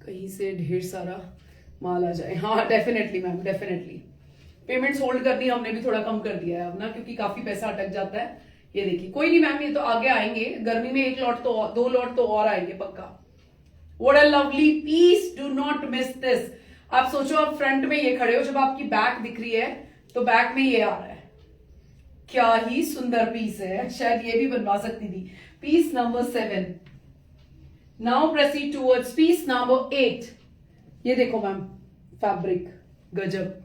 कहीं से ढेर सारा माल आ जाए। हाँ definitely ma'am, definitely. Payments hold करनी हमने भी थोड़ा कम कर दिया है अब ना, क्योंकि काफी पैसा अटक जाता है। ये देखिए, कोई नहीं मैम, ये तो आगे आएंगे, गर्मी में 1 लॉट तो 2 लॉट तो और आएंगे पक्का। What a lovely piece, do not miss this. आप सोचो, आप फ्रंट में ये खड़े हो, जब आपकी बैक दिख रही है तो बैक में ये आ रहा है, क्या ही सुंदर पीस है। शायद ये भी बनवा सकती थी। Piece number 7। Now proceed towards piece number 8। ये देखो मैम, फैब्रिक गजब।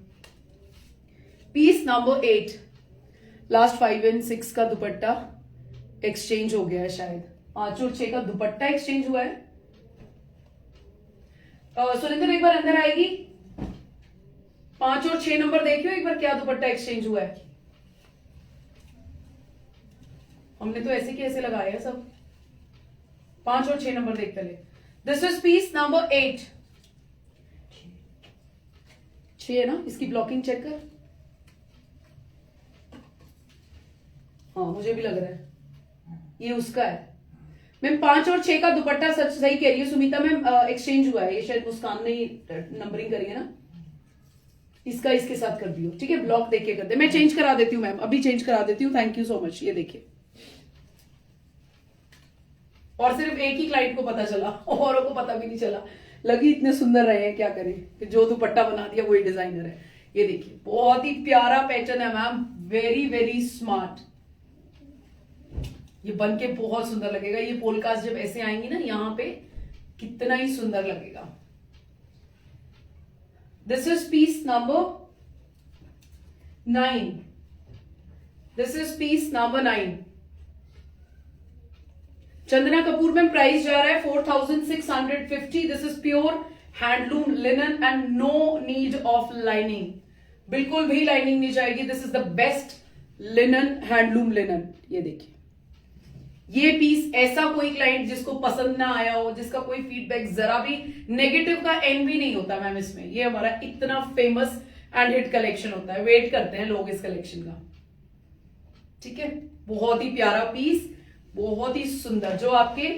पीस नंबर 8, लास्ट 5 एंड 6 का दुपट्टा एक्सचेंज हो गया है शायद। 5 और 6 का दुपट्टा एक्सचेंज हुआ है। सुरेंद्र एक बार अंदर आएगी, 5 और 6 नंबर देखियो एक बार, क्या दुपट्टा एक्सचेंज हुआ है। हमने तो ऐसे की ऐसे लगाया है सब। 5 और 6 नंबर देख पहले। This is piece number 8। 6 है ना, इसकी ब्लॉकिंग चेक कर। हाँ मुझे भी लग रहा है ये उसका है मैम। 5 और 6 का दुपट्टा, सच सही कह रही है सुमिता मैम, एक्सचेंज हुआ है ये, शायद मुस्कान ने ही नंबरिंग करी है ना, इसका इसके साथ कर दियो, ठीक है। ब्लॉक देख के कर दे, मैं चेंज करा देती हूँ मैम, अभी चेंज करा देती हूँ, थैंक यू सो मच। ये देखिए, और सिर्फ एक ही क्लाइंट को पता चला, औरों को पता भी नहीं चला, लगी इतने सुंदर रहे हैं, क्या करें, जो दुपट्टा बना दिया वही डिजाइनर है। ये देखिए बहुत ही प्यारा पैटर्न है मैम, वेरी वेरी स्मार्ट, ये बन के बहुत सुंदर लगेगा। ये पोलकास जब ऐसे आएंगी ना यहाँ पे, कितना ही सुंदर लगेगा। This is piece number 9, this is piece number 9। Chandana Kapoor में प्राइस जा रहा है 4650। This is pure handloom linen and no need of lining, बिल्कुल भी लाइनिंग नहीं जाएगी। This is the best linen, handloom linen. ये देखिए, ये पीस ऐसा कोई क्लाइंट जिसको पसंद ना आया हो, जिसका कोई फीडबैक जरा भी नेगेटिव का एन भी नहीं होता मैम इसमें। ये हमारा इतना फेमस एंड हिट कलेक्शन होता है, वेट करते हैं लोग इस कलेक्शन का, ठीक है। बहुत ही प्यारा पीस, बहुत ही सुंदर, जो आपके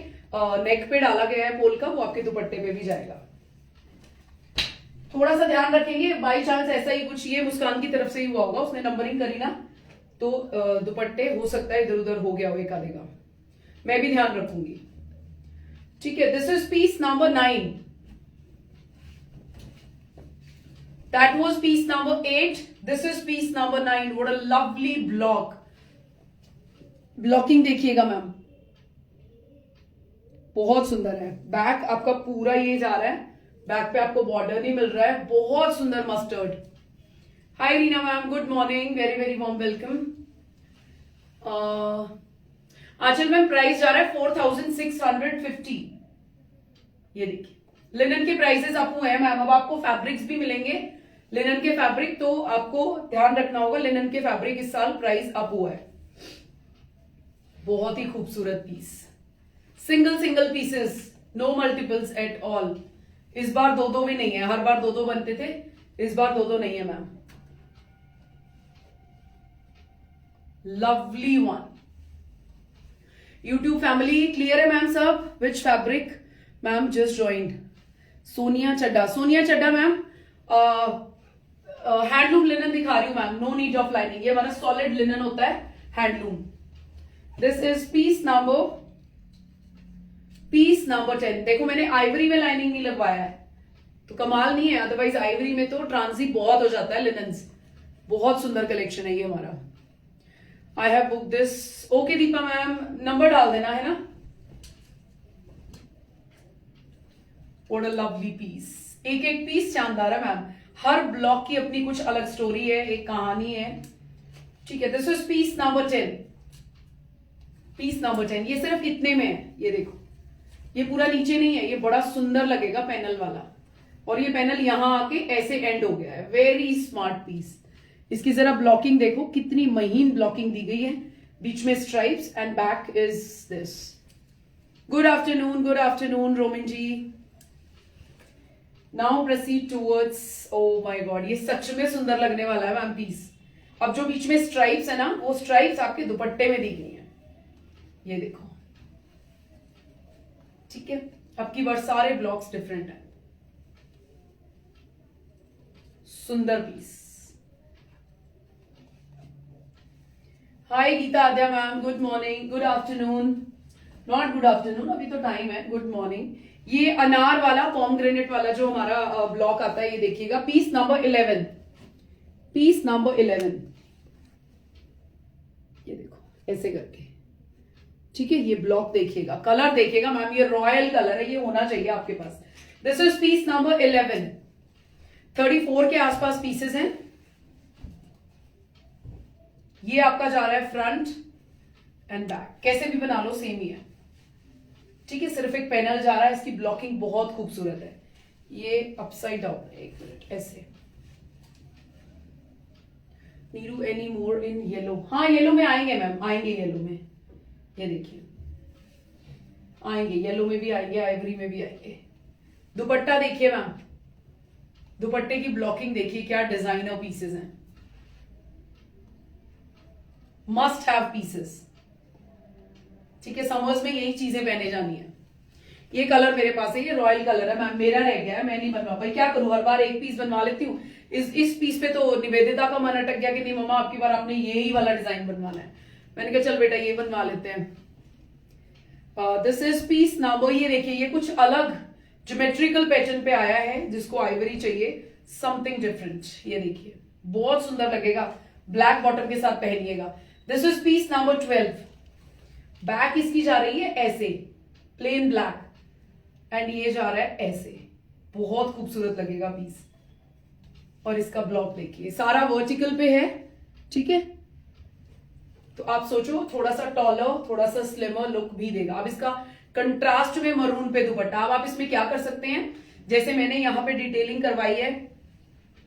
नेक पे डाला गया है पोल का, वो आपके दुपट्टे पे भी जाएगा। थोड़ा सा ध्यान रखेंगे, बाई चांस ऐसा ही कुछ, ये मुस्कान की तरफ से ही हुआ होगा, उसने नंबरिंग करी ना, तो दुपट्टे हो सकता है इधर उधर हो गया हो एक आधे का, मैं भी ध्यान रखूंगी, ठीक है। This is piece number 9, that was piece number 8, this is piece number 9। What a lovely block, blocking देखिएगा मैम, बहुत सुंदर है। बैक आपका पूरा ये जा रहा है, बैक पे आपको बॉर्डर नहीं मिल रहा है, बहुत सुंदर mustard. Hi Reena ma'am, good morning, very very warm welcome. Anchal ma'am price जा रहा है 4650। ये देखिए, लिनन के प्राइसेस आपको है मैम। अब आपको फैब्रिक्स भी मिलेंगे, लिनन के फैब्रिक, तो आपको ध्यान रखना होगा, लिनन के फैब्रिक इस साल प्राइस अप हुआ है। बहुत ही खूबसूरत piece, single single pieces, no multiples at all. इस बार दो दो भी नहीं है, हर बार दो दो बनते थे, इस बार दो दो नहीं है ma'am. Lovely one. YouTube family clear है मैम सब? Which fabric ma'am just joined? Sonia Chadha, Sonia Chadha ma'am, handloom linen दिखा रही हूं ma'am, no need of lining, ये हमारा सॉलिड लिनन होता है, handloom. This is piece number 10। देखो मैंने आइवरी में लाइनिंग नहीं लगवाया है, तो कमाल नहीं है, अदरवाइज आइवरी में तो ट्रांसी बहुत हो जाता है लिनन्स। बहुत सुंदर कलेक्शन है ये हमारा। I have book this. Okay Deepa ma'am, number डाल देना है ना। व्हाट अ लवली पीस, एक एक पीस शानदार है मैम, हर ब्लॉक की अपनी कुछ अलग स्टोरी है, एक कहानी है, ठीक है। This is piece number 10, piece number 10। ये सिर्फ इतने में है, ये देखो, ये पूरा नीचे नहीं है, ये बड़ा सुंदर लगेगा पैनल वाला, और ये पैनल यहां आके ऐसे एंड हो गया है, वेरी स्मार्ट पीस। इसकी जरा ब्लॉकिंग देखो, कितनी महीन ब्लॉकिंग दी गई है, बीच में stripes and back is this. Good afternoon Romin ji. Now proceed towards, oh my god, ये सच में सुंदर लगने वाला है मैम पीस। अब जो बीच में स्ट्राइप्स है ना, वो स्ट्राइप्स आपके दुपट्टे में दी गई है, ये देखो, ठीक है। अब की बार सारे ब्लॉक्स डिफरेंट है, सुंदर piece. Hi Geeta Adya ma'am, good morning, good afternoon, not good afternoon, अभी तो टाइम है, गुड मॉर्निंग। ये अनार वाला पॉमग्रेनेट वाला जो हमारा ब्लॉक आता है, ये देखिएगा, पीस नंबर 11, पीस नंबर 11, ये देखो ऐसे करके, ठीक है। ये ब्लॉक देखिएगा, कलर देखिएगा मैम, ये रॉयल कलर है, ये होना चाहिए आपके पास। दिस इज पीस नंबर 11, 34 के आसपास पीसेस हैं। ये आपका जा रहा है फ्रंट एंड बैक, कैसे भी बना लो सेम ही है, ठीक है। सिर्फ एक पैनल जा रहा है, इसकी ब्लॉकिंग बहुत खूबसूरत है। ये अपसाइड डाउन है, एक मिनट, ऐसे। Neeru any more in yellow? हाँ येलो में आएंगे मैम, आएंगे येलो में, ये देखिए आएंगे, येलो में भी आएंगे, आइवरी में भी आएंगे। दुपट्टा देखिए मैम, दुपट्टे की ब्लॉकिंग देखिए, क्या डिजाइनर पीसेस हैं, मस्ट हैव पीसेस। ठीक है, समर्स में यही चीजें पहने जानी है। ये कलर मेरे पास है, ये रॉयल कलर है मैम, मेरा रह गया है, मैं नहीं बनवा पाई, क्या करूं, हर बार एक पीस बनवा लेती हूँ। इस पीस पे तो निवेदिता का मन अटक गया कि नहीं मम्मा आपकी बार आपने यही वाला डिजाइन बनवाना है। मैंने कहा चल बेटा ये बनवा लेते हैं। दिस इज पीस नंबर, ये देखिए ये कुछ अलग ज्योमेट्रिकल पैटर्न पे आया है, जिसको आइवरी चाहिए, समथिंग डिफरेंट। ये देखिए बहुत सुंदर लगेगा, ब्लैक बॉटम के साथ पहनिएगा। This is piece number 12। Back इसकी जा रही है ऐसे प्लेन ब्लैक, एंड ये जा रहा है ऐसे, बहुत खूबसूरत लगेगा पीस। और इसका ब्लॉक देखिए सारा वर्टिकल पे है। ठीक है, तो आप सोचो थोड़ा सा टॉलर, थोड़ा सा स्लिमर लुक भी देगा। अब इसका कंट्रास्ट में मरून पे दुपट्टा, अब आप इसमें क्या कर सकते हैं, जैसे मैंने यहां पे डिटेलिंग करवाई है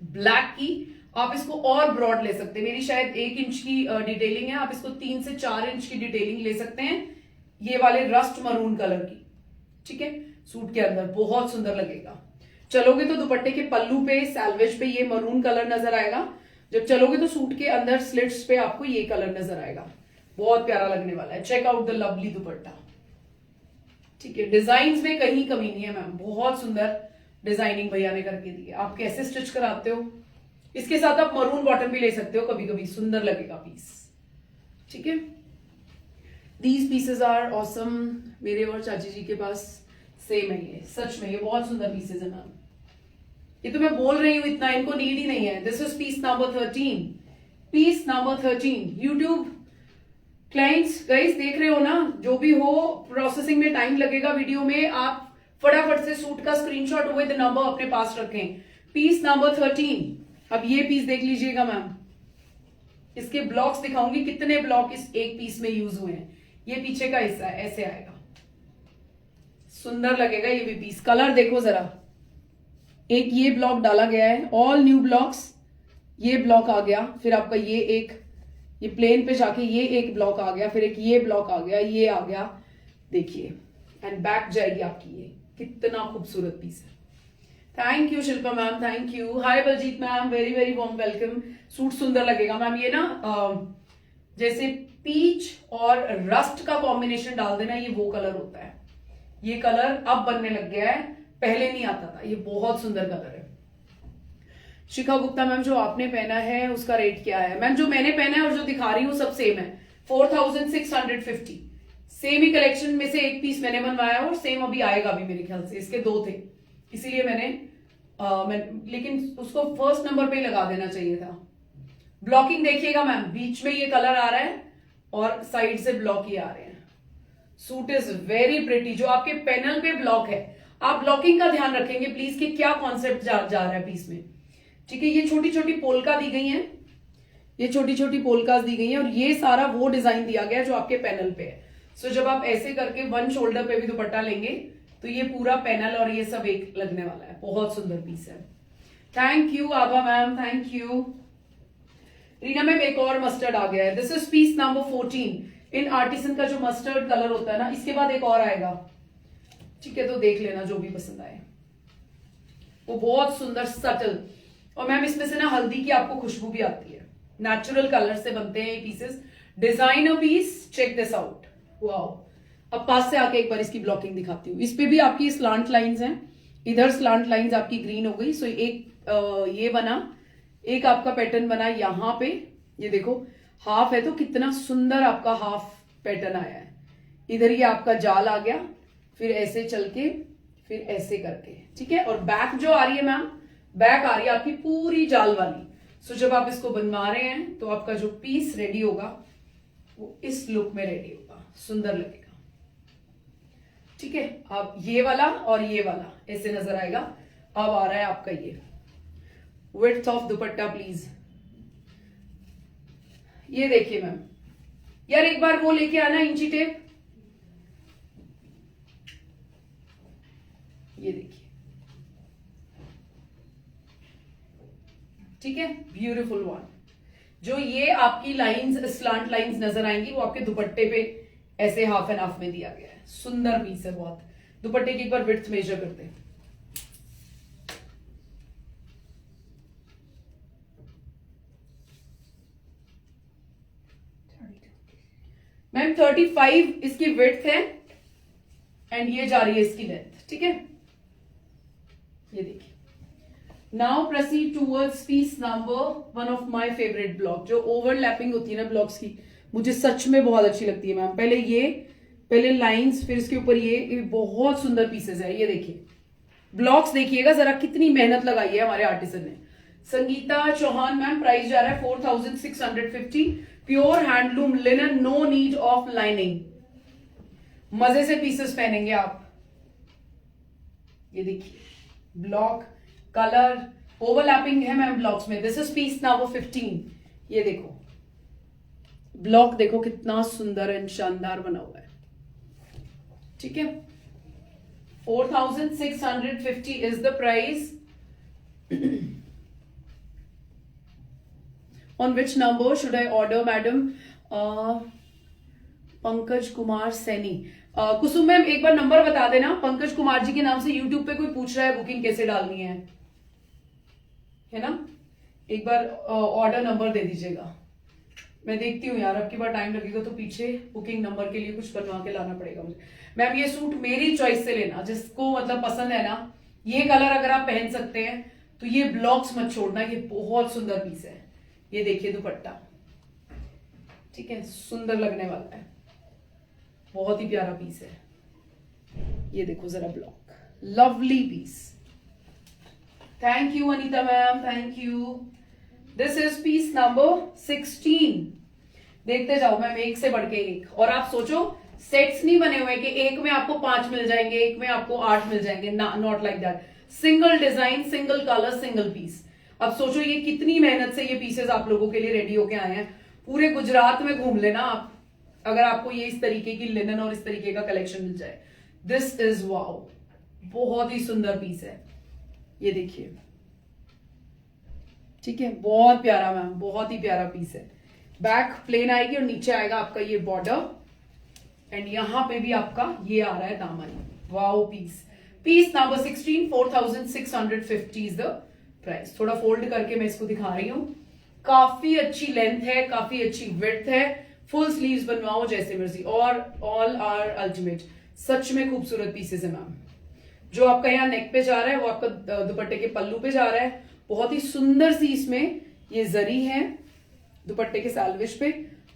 ब्लैक की, आप इसको और ब्रॉड ले सकते हैं। मेरी शायद 1 इंच की डिटेलिंग है, आप इसको 3 से 4 इंच की डिटेलिंग ले सकते हैं, ये वाले रस्ट मरून कलर की। ठीक है, सूट के अंदर बहुत सुंदर लगेगा। चलोगे तो दुपट्टे के पल्लू पे, सैल्वेज पे ये मरून कलर नजर आएगा, जब चलोगे तो सूट के अंदर स्लिट्स पे आपको ये कलर नजर आएगा, बहुत प्यारा लगने वाला है। Check out the lovely dupatta. ठीक है, डिजाइन में कहीं कमी नहीं है मैम, बहुत सुंदर डिजाइनिंग भैया ने करके दी है। आप कैसे स्टिच कराते हो, इसके साथ आप मरून बॉटम भी ले सकते हो, कभी कभी सुंदर लगेगा पीस। ठीक है, दीज पीसेज आर ऑसम, मेरे और चाची जी के पास सेम है ये, सच में ये बहुत सुंदर पीसेज है मैम। ये तो मैं बोल रही हूं इतना, इनको नीड ही नहीं है। This is piece number 13। Piece number 13। YouTube clients guys देख रहे हो ना, जो भी हो प्रोसेसिंग में टाइम लगेगा वीडियो में, आप फटाफट से सूट का स्क्रीनशॉट विद नंबर अपने पास रखें। Piece number 13। अब ये पीस देख लीजिएगा मैम, इसके ब्लॉक्स दिखाऊंगी कितने ब्लॉक इस एक पीस में यूज हुए हैं। ये पीछे का हिस्सा है, ऐसे आएगा, सुंदर लगेगा ये भी पीस। कलर देखो जरा, एक ये ब्लॉक डाला गया है, ऑल न्यू ब्लॉक्स, ये ब्लॉक आ गया, फिर आपका ये एक, ये प्लेन पे जाके ये एक ब्लॉक आ गया, फिर एक ये ब्लॉक आ गया, ये आ गया, देखिए, एंड बैक जाएगी आपकी। ये कितना खूबसूरत पीस है। Thank you Shilpa ma'am, thank you. Hi Baljeet ma'am, very very warm welcome. Suit सुंदर लगेगा मैम, ये ना जैसे पीच और रस्ट का कॉम्बिनेशन डाल देना, ये वो कलर होता है। ये कलर अब बनने लग गया है, पहले नहीं आता था। ये बहुत सुंदर कलर है। शिखा गुप्ता मैम, जो आपने पहना है उसका रेट क्या है? मैम जो मैंने पहना है और जो दिखा रही हूँ सब सेम है, 4650। सेम ही कलेक्शन में से एक पीस मैंने बनवाया और सेम अभी आएगा भी मेरे ख्याल से। इसके 2 थे, इसीलिए मैंने लेकिन उसको फर्स्ट नंबर पे ही लगा देना चाहिए था। ब्लॉकिंग देखिएगा मैम, बीच में ये कलर आ रहा है और साइड से ब्लॉक ही आ रहे हैं। Suit is very pretty. जो आपके पैनल पे ब्लॉक है, आप ब्लॉकिंग का ध्यान रखेंगे प्लीज कि क्या कॉन्सेप्ट जा रहा है पीस में। ठीक है, ये छोटी छोटी पोलका दी गई हैं, ये छोटी छोटी पोलकास दी गई हैं, और ये सारा वो डिजाइन दिया गया जो आपके पैनल पे है। सो जब आप ऐसे करके 1 शोल्डर पे भी दुपट्टा लेंगे तो ये पूरा पैनल और ये सब एक लगने वाला है। बहुत सुंदर पीस है। Thank you Abha ma'am, thank you. Reena ma'am, एक और मस्टर्ड आ गया है। This is piece number 14। In artisan का जो मस्टर्ड कलर होता है ना, इसके बाद एक और आएगा। ठीक है, तो देख लेना जो भी पसंद आए। वो बहुत सुंदर सटल, और मैम इसमें से ना हल्दी की आपको खुशबू भी आती है। नेचुरल कलर से बनते हैं ये pieces. Designer piece, check this out. Wow, अब पास से आके एक बार इसकी ब्लॉकिंग दिखाती हूँ। इस पे भी आपकी स्लांट लाइंस हैं, इधर स्लांट लाइंस आपकी ग्रीन हो गई। सो एक ये बना, एक आपका पैटर्न बना यहां पे, ये देखो हाफ है तो कितना सुंदर आपका हाफ पैटर्न आया है। इधर ये आपका जाल आ गया, फिर ऐसे चल के, फिर ऐसे करके। ठीक है, और बैक जो आ रही है मैम, बैक आ रही है आपकी पूरी जाल वाली। सो जब आप इसको बनवा रहे हैं तो आपका जो पीस रेडी होगा वो इस लुक में रेडी होगा, सुंदर लगेगा। ठीक है, अब ये वाला और ये वाला ऐसे नजर आएगा। अब आ रहा है आपका ये विड्थ ऑफ दुपट्टा प्लीज। ये देखिए मैम, यार एक बार वो लेके आना इंची टेप। ये देखिए, ठीक है, ब्यूटीफुल वन। जो ये आपकी लाइंस, स्लांट लाइंस नजर आएंगी, वो आपके दुपट्टे पे ऐसे हाफ एंड हाफ में दिया गया है। सुंदर पीस है बहुत। दुपट्टे की एक बार विड्थ मेजर करते हैं। 35 इसकी विड्थ है एंड ये जा रही है इसकी लेंथ, ठीक है। ये देखिए, now proceed towards piece number 1 of my favourite block. जो ओवरलैपिंग होती है ना ब्लॉक्स की, मुझे सच में बहुत अच्छी लगती है मैम। पहले लाइंस, फिर इसके ऊपर ये बहुत सुंदर पीसेस है। ये देखिए ब्लॉक्स, देखिएगा जरा कितनी मेहनत लगाई है हमारे आर्टिसन ने। संगीता चौहान मैम, प्राइस जा रहा है 4650, pure handloom linen, no need of lining. मजे से पीसेस पहनेंगे आप। ये देखिए ब्लॉक, कलर, ओवरलैपिंग है मैम ब्लॉक्स में। This is piece number 15। ये देखो ब्लॉक, देखो कितना सुंदर एंड शानदार बना हुआ है, ठीक है। 4650 is the price. On which number should I order madam? Pankaj Kumar Saini. Kusum ma'am एक बार नंबर बता देना। पंकज कुमार जी के नाम से यूट्यूब पे कोई पूछ रहा है बुकिंग कैसे डालनी है ना? एक बार ऑर्डर नंबर दे दीजिएगा। मैं देखती हूँ यार, अब की बार टाइम लगेगा तो पीछे बुकिंग नंबर के लिए कुछ बनवा के लाना पड़ेगा मुझे। मैम ये सूट मेरी चॉइस से लेना, जिसको मतलब पसंद है ना, ये कलर अगर आप पहन सकते हैं तो ये ब्लॉक्स मत छोड़ना। ये बहुत सुंदर पीस है। ये देखिए दुपट्टा, ठीक है, सुंदर लगने वाला है, बहुत ही प्यारा पीस है। ये देखो जरा block, lovely piece. Thank you Anita ma'am, thank you. This is piece number 16। देखते जाओ मैम, एक से बढ़ के एक। और आप सोचो सेट्स नहीं बने हुए कि एक में आपको 5 मिल जाएंगे, एक में आपको 8 मिल जाएंगे, not like that. Single design, single colour, single piece. अब सोचो ये कितनी मेहनत से ये पीसेस आप लोगों के लिए रेडी होके आए हैं। पूरे गुजरात में घूम लेना आप, अगर आपको ये इस तरीके की लिनन और इस तरीके का कलेक्शन मिल जाए। दिस इज वाओ, बहुत ही सुंदर पीस है। ये देखिए, ठीक है, बहुत प्यारा मैम, बहुत ही प्यारा पीस है। बैक प्लेन आएगी और नीचे आएगा आपका ये बॉर्डर, एंड यहां पे भी आपका ये आ रहा है दामन। Wow piece. Piece number 16, 4650 is the price. थोड़ा फोल्ड करके मैं इसको दिखा रही हूं। काफी अच्छी लेंथ है, काफी अच्छी विड्थ है। फुल स्लीव्स बनवाओ जैसे मर्जी, और ऑल आर अल्टीमेट। सच में खूबसूरत पीसेस है मैम। जो आपका यहाँ नेक पे जा रहा है वो आपका दुपट्टे के पल्लू पे जा रहा है। बहुत ही सुंदर सी इसमें ये जरी है दुपट्टे के सैल्वेज पे,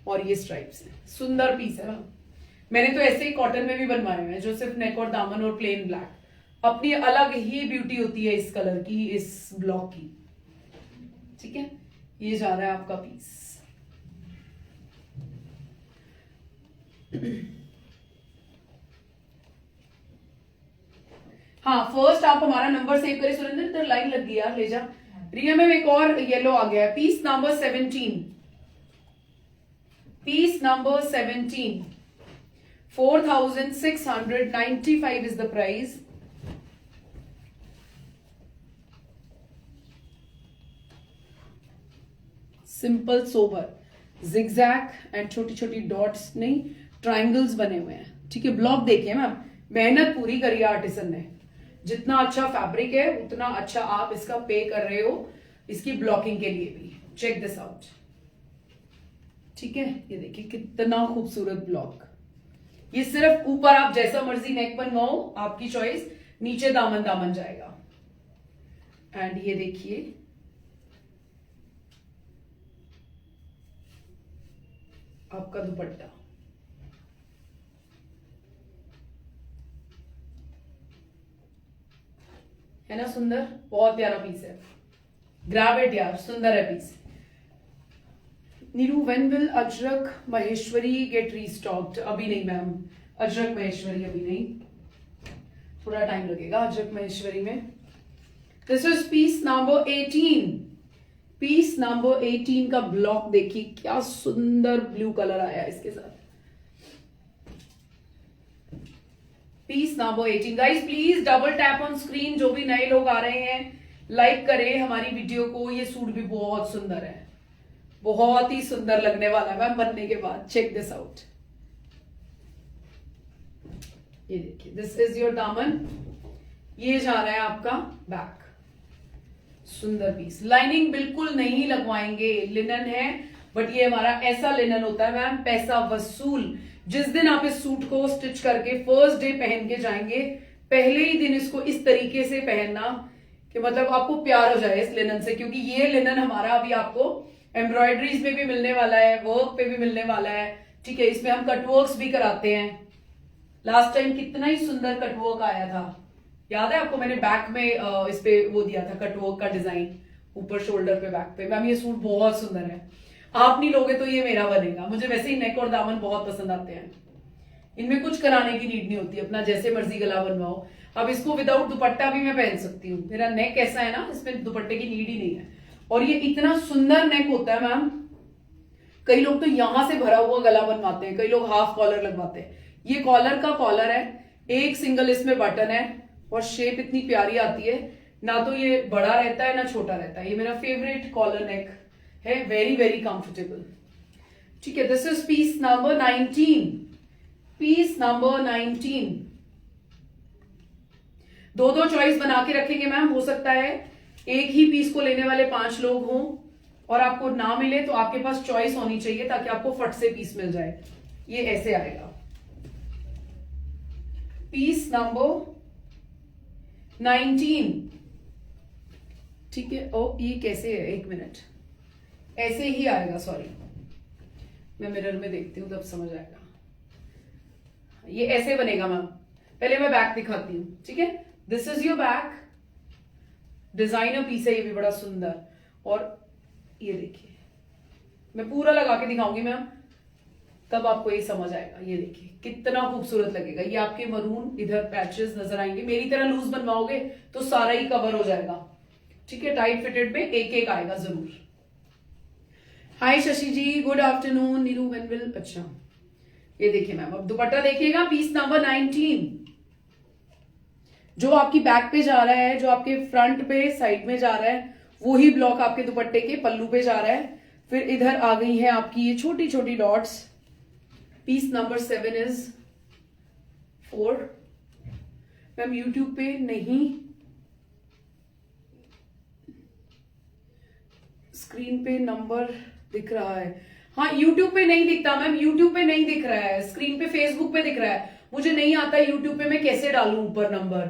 और ये स्ट्राइप्स है। सुंदर पीस है मैम। मैंने तो ऐसे ही कॉटन में भी बनवाए हुए हैं, जो सिर्फ नेक और दामन और प्लेन ब्लैक। अपनी अलग ही ब्यूटी होती है इस कलर की, इस ब्लॉक की, ठीक है। ये जा रहा है आपका पीस। हाँ, फर्स्ट आप हमारा नंबर सेव करें। सुरेंद्र इधर लाइन लग गई यार, ले जा। रिया में एक और येलो आ गया है। Piece number 17, piece number 17, 4695 is the price. Simple sober, zigzag and छोटी छोटी डॉट्स नहीं, ट्राइंगल्स बने हुए हैं, ठीक है। ब्लॉक देखिए मैम, मेहनत पूरी करी है आर्टिसन ने। जितना अच्छा फैब्रिक है उतना अच्छा आप इसका पे कर रहे हो इसकी ब्लॉकिंग के लिए भी। चेक दिस आउट, ठीक है। ये देखिए कितना खूबसूरत ब्लॉक। ये सिर्फ ऊपर आप जैसा मर्जी नेक बनवाओ, आपकी चॉइस। नीचे दामन दामन जाएगा। एंड ये देखिए आपका दुपट्टा, है ना सुंदर, बहुत प्यारा पीस है। ग्रैब इट यार, सुंदर है पीस। Neeru, when will Ajrak Maheshwari get restocked? अभी नहीं मैम, अजरक महेश्वरी अभी नहीं, थोड़ा टाइम लगेगा अजरक महेश्वरी में। This is piece number 18। Piece number 18 का ब्लॉक देखिए, क्या सुंदर ब्लू कलर आया इसके साथ। Piece number 18। Guys please double tap on screen. जो भी नए लोग आ रहे हैं लाइक करें हमारी वीडियो को। ये सूट भी बहुत सुंदर है, बहुत ही सुंदर लगने वाला है मैम बनने के बाद। Check this out. ये देखिए, दिस इज योर दामन। ये जा रहा है आपका बैक। सुंदर पीस। लाइनिंग बिल्कुल नहीं लगवाएंगे, लिनन है, बट ये हमारा ऐसा लिनन होता है मैम, पैसा वसूल। जिस दिन आप इस सूट को स्टिच करके फर्स्ट डे पहन के जाएंगे, पहले ही दिन इसको इस तरीके से पहनना कि मतलब आपको प्यार हो जाए इस लिनन से, क्योंकि ये लिनन हमारा अभी आपको एम्ब्रॉयडरीज में भी मिलने वाला है, वर्क पे भी मिलने वाला है। ठीक है, इसमें हम कटवर्क्स भी कराते हैं। लास्ट टाइम कितना ही सुंदर कटवर्क आया था, याद है आपको? मैंने बैक में इस पे वो दिया था कटवर्क का डिजाइन, ऊपर शोल्डर पे, बैक पे। मैम ये सूट बहुत सुंदर है, आप नहीं लोगे तो ये मेरा बनेगा। मुझे वैसे ही नेक और दामन बहुत पसंद आते हैं, इनमें कुछ कराने की नीड नहीं होती, अपना जैसे मर्जी गला बनवाओ। अब इसको विदाउट दुपट्टा भी मैं पहन सकती हूँ, मेरा नेक ऐसा है ना, इसमें दुपट्टे की नीड ही नहीं है। और ये इतना सुंदर नेक होता है मैम, कई लोग तो यहां से भरा हुआ गला बनवाते हैं, कई लोग हाफ कॉलर लगवाते हैं। ये कॉलर का कॉलर है, एक सिंगल इसमें बटन है और शेप इतनी प्यारी आती है, ना तो ये बड़ा रहता है ना छोटा रहता है। ये मेरा फेवरेट कॉलर नेक है, वेरी वेरी कंफर्टेबल। ठीक है, this is piece number 19, piece number 19। दो दो चॉइस बना के रखेंगे मैम, हो सकता है एक ही पीस को लेने वाले 5 लोग हों और आपको ना मिले, तो आपके पास चॉइस होनी चाहिए ताकि आपको फट से पीस मिल जाए। ये ऐसे आएगा, पीस नंबर 19। ठीक है, ओ ये कैसे है, एक मिनट, ऐसे ही आएगा, सॉरी मैं मिरर में देखती हूँ तब समझ आएगा। ये ऐसे बनेगा मैम, पहले मैं बैक दिखाती हूँ। ठीक है, this is your back, designer piece है, ये भी बड़ा सुंदर। और ये देखिए, मैं पूरा लगा के दिखाऊंगी मैम, तब आपको ये समझ आएगा। ये देखिए कितना खूबसूरत लगेगा। ये आपके मरून इधर पैचेस नजर आएंगे, मेरी तरह लूज बनवाओगे तो सारा ही कवर हो जाएगा। ठीक है, टाइट फिटेड में एक एक आएगा जरूर। हाय शशि जी, गुड आफ्टरनून। नीरू वेनविल, अच्छा ये देखिए मैम, अब दुपट्टा देखिएगा, पीस नंबर 19। जो आपकी बैक पे जा रहा है, जो आपके फ्रंट पे साइड में जा रहा है, वही ब्लॉक आपके दुपट्टे के पल्लू पे जा रहा है। फिर इधर आ गई है आपकी ये छोटी छोटी dots. Piece number 7 is 4। Ma'am YouTube पे नहीं, स्क्रीन पे नंबर दिख रहा है। हाँ, यूट्यूब पे नहीं दिखता मैम, यूट्यूब पे नहीं दिख रहा है, स्क्रीन पे फेसबुक पे दिख रहा है। मुझे नहीं आता यूट्यूब पे मैं कैसे डालूं ऊपर नंबर,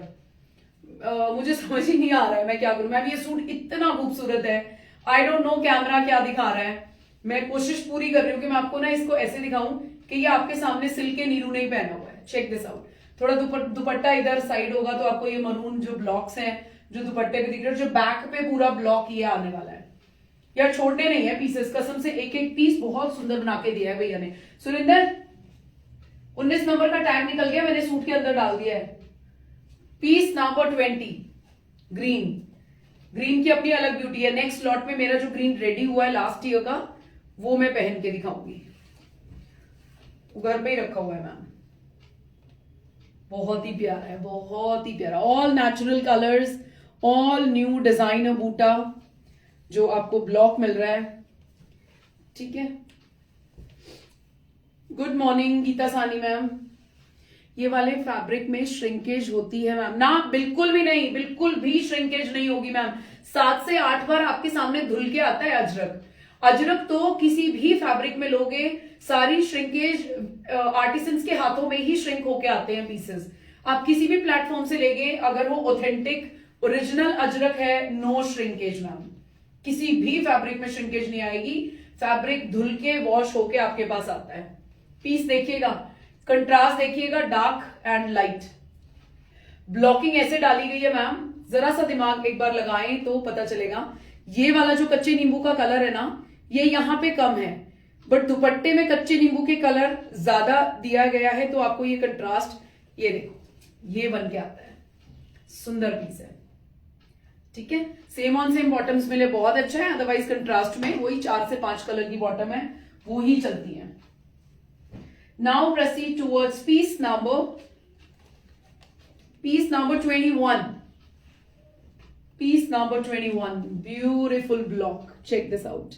मुझे समझ ही नहीं आ रहा है मैं क्या करूं। मैम ये सूट इतना खूबसूरत है, आई डोंट नो कैमरा क्या दिखा रहा है। मैं कोशिश पूरी कर रही हूँ कि मैं आपको ना इसको ऐसे दिखाऊं कि ये आपके सामने सिल्क के नीरू नहीं पहना हुआ है। चेक दिस आउट, थोड़ा दुपट्टा इधर साइड होगा तो आपको ये मरून जो ब्लॉक्स हैं जो दुपट्टे पे दिख रहे हैं, जो बैक पे पूरा ब्लॉक ये आने वाला है। यार छोड़ने नहीं है पीसेस, कसम से एक एक पीस बहुत सुंदर बना के दिया है भैया ने। सुरेंदर 19 नंबर का टैग निकल गया, मैंने सूट के अंदर डाल दिया है। Piece number 20, green. ग्रीन की अपनी अलग ब्यूटी है। नेक्स्ट लॉट में मेरा जो ग्रीन रेडी हुआ है लास्ट ईयर का, वो मैं पहन के दिखाऊंगी। घर पे ही रखा हुआ है मैम, बहुत ही प्यारा है, बहुत ही प्यारा। All natural colours, all new designer बूटा जो आपको ब्लॉक मिल रहा है। ठीक है, गुड मॉर्निंग गीता सानी मैम। ये वाले फैब्रिक में श्रिंकेज होती है मैम? ना, बिल्कुल भी नहीं, बिल्कुल भी श्रिंकेज नहीं होगी मैम। 7 से 8 बार आपके सामने धुल के आता है अजरक। अजरक तो किसी भी फैब्रिक में लोगे, सारी श्रिंकेज आर्टिसंस के हाथों में ही श्रिंक होके आते हैं पीसेस। आप किसी भी प्लेटफॉर्म से लेंगे, अगर वो ऑथेंटिक ओरिजिनल अजरक है, नो श्रिंकेज मैम, किसी भी फैब्रिक में श्रिंकेज नहीं आएगी। फैब्रिक धुल के वॉश होके आपके पास आता है। पीस देखिएगा, कंट्रास्ट देखिएगा, डार्क एंड लाइट। ब्लॉकिंग ऐसे डाली गई है मैम, जरा सा दिमाग एक बार लगाएं तो पता चलेगा। ये वाला जो कच्चे नींबू का कलर है ना, ये यहां पे कम है, बट दुपट्टे में कच्चे नींबू के कलर ज्यादा दिया गया है, तो आपको ये कंट्रास्ट, ये देखो, ये बन के आता है। सुंदर पीस है। ठीक है, सेम ऑन सेम बॉटम्स मिले, बहुत अच्छा है। अदरवाइज कंट्रास्ट में वही 4 से 5 कलर की बॉटम है, वो ही चलती है। Now proceed towards piece number 21। Piece number 21, beautiful block. Check this out,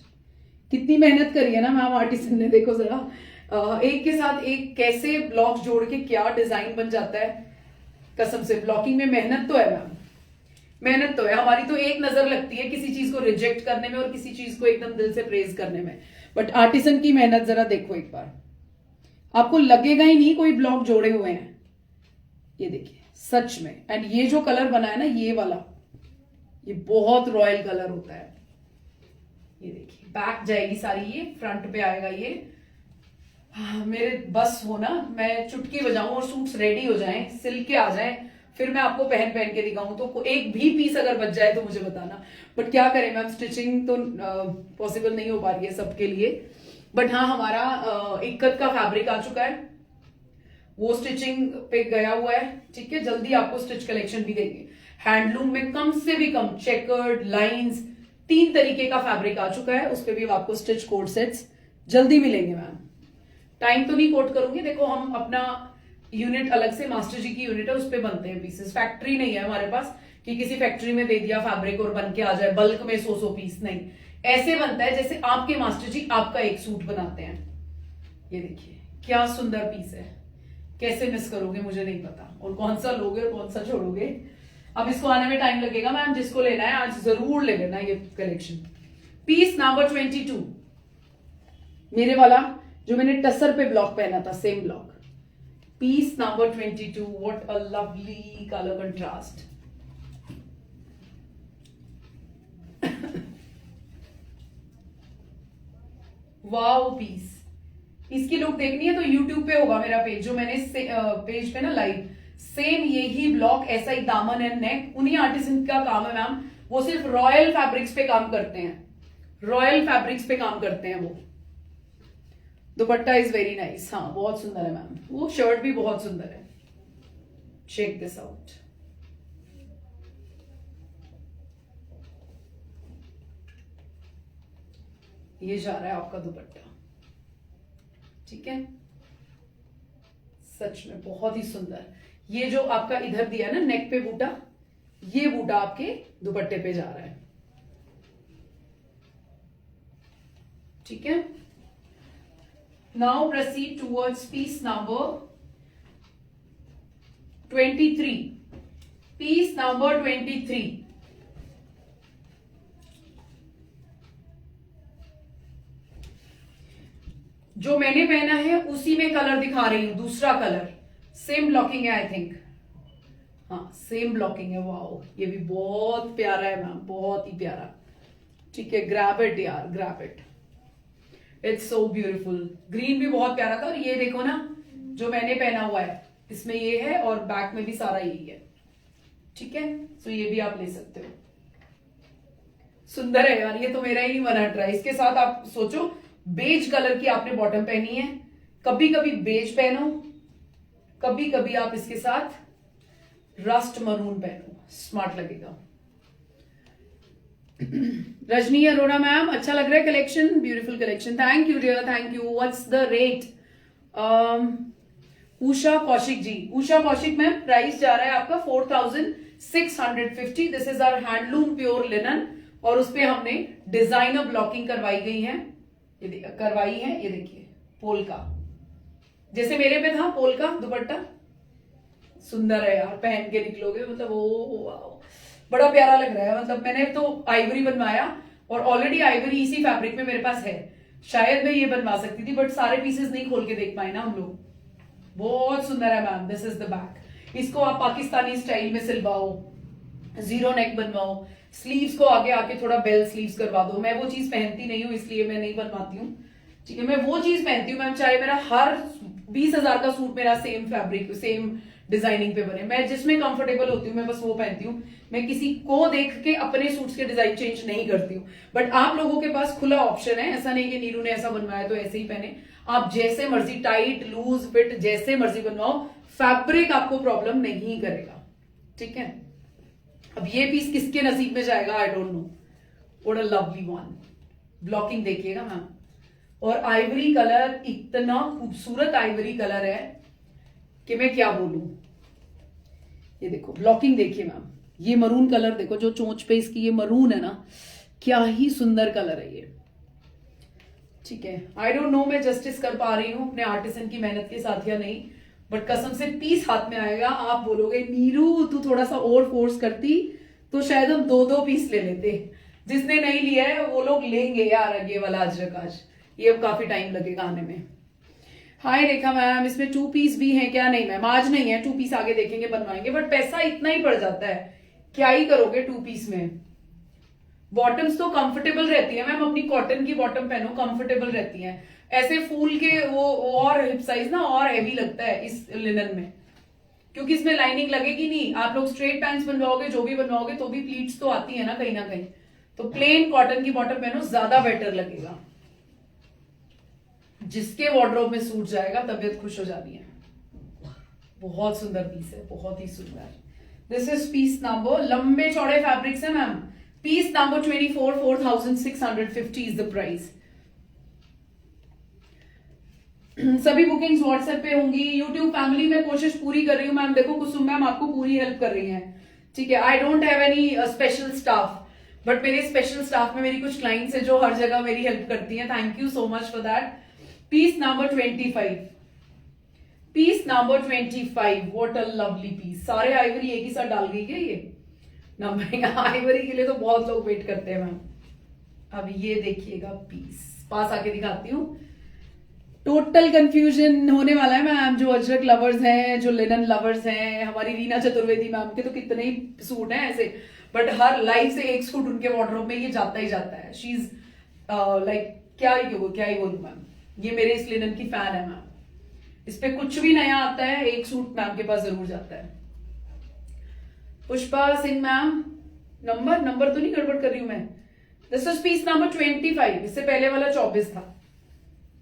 कितनी मेहनत करी है ना मैम आर्टिसन ने, देखो जरा एक के साथ एक कैसे ब्लॉक जोड़ के क्या डिजाइन बन जाता है। कसम से ब्लॉकिंग में मेहनत तो है मैम, मेहनत तो है। हमारी तो एक नजर लगती है किसी चीज को रिजेक्ट करने में और किसी चीज को एकदम दिल से प्रेज करने में, बट आर्टिसन की मेहनत जरा देखो एक बार। आपको लगेगा ही नहीं कोई ब्लॉक जोड़े हुए हैं। ये देखिए सच में। एंड ये जो कलर बना है ना, ये वाला, ये बहुत रॉयल कलर होता है। ये देखिए बैक जाएगी सारी, ये फ्रंट पे आएगा ये। मेरे बस हो ना, मैं चुटकी बजाऊं और सूट्स रेडी हो जाएं, सिल के आ जाएं, फिर मैं आपको पहन पहन के दिखाऊं। तो एक भी पीस अगर बच जाए तो मुझे बताना। बट क्या करें मैम, स्टिचिंग तो पॉसिबल नहीं हो पा रही है सबके लिए। बट हाँ, हमारा इक्कत का फैब्रिक आ चुका है, वो स्टिचिंग पे गया हुआ है। ठीक है, जल्दी आपको स्टिच कलेक्शन भी देंगे। हैंडलूम में कम से भी कम चेकर्ड लाइंस 3 तरीके का फैब्रिक आ चुका है, उस पर भी आपको स्टिच कोड सेट्स जल्दी मिलेंगे मैम। टाइम तो नहीं कोट करूंगी, देखो हम अपना यूनिट अलग से, मास्टर जी की यूनिट है, उस पर बनते हैं पीसेस। फैक्ट्री नहीं है हमारे पास कि किसी फैक्ट्री में दे दिया फैब्रिक और बन के आ जाए बल्क में 100 पीस, नहीं। ऐसे बनता है जैसे आपके मास्टर जी आपका एक सूट बनाते हैं। ये देखिए क्या सुंदर पीस है, कैसे मिस करोगे मुझे नहीं पता, और कौन सा लोगे और कौन सा छोड़ोगे। अब इसको आने में टाइम लगेगा मैम, जिसको लेना है आज जरूर ले लेना ये कलेक्शन। पीस नंबर 22, मेरे वाला जो मैंने टसर पे ब्लॉक पहना था, same block. Piece number 22, what a lovely colour contrast. Wow piece. इसकी लुक देखनी है तो YouTube पे होगा मेरा पेज, जो मैंने पेज पे ना लाइव सेम यही ब्लॉक, ऐसा ही दामन एंड नेक, उन्हीं आर्टिसन का काम है मैम। वो सिर्फ रॉयल फैब्रिक्स पे काम करते हैं, रॉयल फैब्रिक्स पे काम करते हैं वो। दुपट्टा इज वेरी नाइस, हाँ बहुत सुंदर है मैम। वो शर्ट भी बहुत सुंदर है, चेक दिस आउट। ये जा रहा है आपका दुपट्टा, ठीक है, सच में बहुत ही सुंदर। ये जो आपका इधर दिया ना नेक पे बूटा, ये बूटा आपके दुपट्टे पे जा रहा है, ठीक है। Now proceed towards piece number 23। Piece number 23, जो मैंने पहना है उसी में कलर दिखा रही हूं, दूसरा कलर। सेम ब्लॉकिंग है आई थिंक, हाँ सेम ब्लॉकिंग है। वाओ ये भी बहुत प्यारा है मैम, बहुत ही प्यारा। ठीक है, ग्रैब इट यार, grab it, it's so beautiful. Green भी बहुत प्यारा था, और ये देखो ना जो मैंने पहना हुआ है, इसमें ये है और बैक में भी सारा यही है, ठीक है। तो ये भी आप ले सकते हो, सुंदर है यार, ये तो मेरा ही नहीं बना ट्राई। इसके साथ आप सोचो, बेज कलर की आपने बॉटम पहनी है, कभी कभी बेज पहनो, कभी कभी आप इसके साथ रस्ट मरून पहनो, स्मार्ट लगेगा। रजनी अरोड़ा मैम, अच्छा लग रहा है collection, beautiful collection, thank you dear, thank you. What's the rate? Usha Kaushik ji, Usha Kaushik ma'am, price जा रहा है आपका 4650। This is our handloom pure linen, और उस पे हमने डिजाइनर ब्लॉकिंग करवाई गई है, ये करवाई है। ये देखिए पोल का, जैसे मेरे पे था पोल का दुपट्टा, सुंदर है यार, पहन के निकलोगे मतलब वो बड़ा प्यारा लग रहा है। मतलब मैंने तो आइवरी बनवाया, और ऑलरेडी आइवरी इसी फैब्रिक में मेरे पास है, शायद मैं ये बनवा सकती थी, बट सारे पीसेस नहीं खोल के देख पाए ना हम लोग। बहुत सुंदर है ma'am, this is the back. इसको आप पाकिस्तानी स्टाइल में सिलवाओ, जीरो नेक बनवाओ, स्लीव्स को आगे आके थोड़ा बेल स्लीव्स करवा दो। मैं वो चीज पहनती नहीं हूँ, इसलिए मैं नहीं बनवाती हूँ, ठीक है। मैं वो चीज पहनती हूँ मैम, चाहे मेरा हर 20,000 का सूट मेरा सेम फैब्रिक सेम डिजाइनिंग पे बने, मैं जिसमें कंफर्टेबल होती हूँ मैं बस वो पहनती हूँ। मैं किसी को देख के अपने सूट्स के डिजाइन चेंज नहीं करती हूँ। बट आप लोगों के पास खुला ऑप्शन है, ऐसा नहीं कि नीरू ने ऐसा बनवाया तो ऐसे ही पहने। आप जैसे मर्जी, टाइट लूज फिट जैसे मर्जी बनवाओ, फैब्रिक आपको प्रॉब्लम नहीं करेगा, ठीक है। अब ये पीस किसके नसीब में जाएगा I don't know. What a lovely one, blocking देखिएगा मैम, और आइवरी कलर इतना खूबसूरत आइवरी कलर है कि मैं क्या बोलूं। ये देखो ब्लॉकिंग देखिए मैम, ये मरून कलर देखो, जो चोंच पे इसकी ये मरून है ना, क्या ही सुंदर कलर है ये, ठीक है। आई डोंट नो मैं जस्टिस कर पा रही हूं अपने आर्टिसन की मेहनत के साथ या नहीं, बट कसम से पीस हाथ में आएगा, आप बोलोगे नीरू तू थोड़ा सा और फोर्स करती तो शायद हम 2-2 पीस ले लेते। जिसने नहीं लिया है वो लोग लेंगे यार, ये वाला अजरक आज, ये अब काफी टाइम लगेगा आने में। हाय रेखा मैम, इसमें 2 पीस भी है क्या? नहीं मैम, आज नहीं है 2 पीस, आगे देखेंगे बनवाएंगे, बट पैसा इतना ही पड़ जाता है, क्या ही करोगे 2 पीस में। बॉटम्स तो कंफर्टेबल रहती है मैम, अपनी कॉटन की बॉटम पहनो, कंफर्टेबल रहती हैं। ऐसे फूल के वो और हिप साइज ना और हैवी लगता है इस लिनन में, क्योंकि इसमें लाइनिंग लगेगी नहीं। आप लोग स्ट्रेट पैंट्स बनवाओगे, जो भी बनवाओगे, तो भी प्लीट्स तो आती है ना कहीं, तो प्लेन कॉटन की बॉटम पहनो, ज्यादा बेटर लगेगा। जिसके वार्डरोब में सूट जाएगा, तबीयत खुश हो जानी है। बहुत सुंदर पीस है, बहुत ही सुंदर। दिस इज पीस नंबर, लंबे चौड़े फैब्रिक्स है ma'am. Piece number 24, 4650 is the price. सभी बुकिंग्स व्हाट्सएप पे होंगी। यूट्यूब फैमिली में कोशिश पूरी कर रही हूँ मैम। देखो कुसुम मैम आपको पूरी हेल्प कर रही हैं, ठीक है। I don't have any special staff, but मेरे स्पेशल स्टाफ में मेरी कुछ क्लाइंट्स है जो हर जगह मेरी हेल्प करती हैं। Thank you so much for that. Piece number 25, piece number 25, what a lovely piece. सारे आइवरी एक ही साथ डाल गई क्या ये नंबर? आइवरी के लिए तो बहुत लोग वेट करते हैं मैम। अब ये देखिएगा पीस, पास आके दिखाती हूँ। टोटल कंफ्यूजन होने वाला है मैम। जो अजरक लवर्स हैं, जो लिनन लवर्स हैं, हमारी रीना चतुर्वेदी मैम के तो कितने ही सूट हैं ऐसे, बट हर लाइफ से एक सूट उनके वार्डरोब में ये जाता ही जाता है। शी इज लाइक क्या ही बोलूं मैम, ये मेरे इस लिनन की फैन है मैम। इस पे कुछ भी नया आता है, एक सूट मैम के पास जरूर जाता है। पुष्पा सिंह मैम, नंबर तो नहीं गड़बड़ कर रही हूं मैं। दिस इज पीस नंबर 25, इससे पहले वाला 24 था।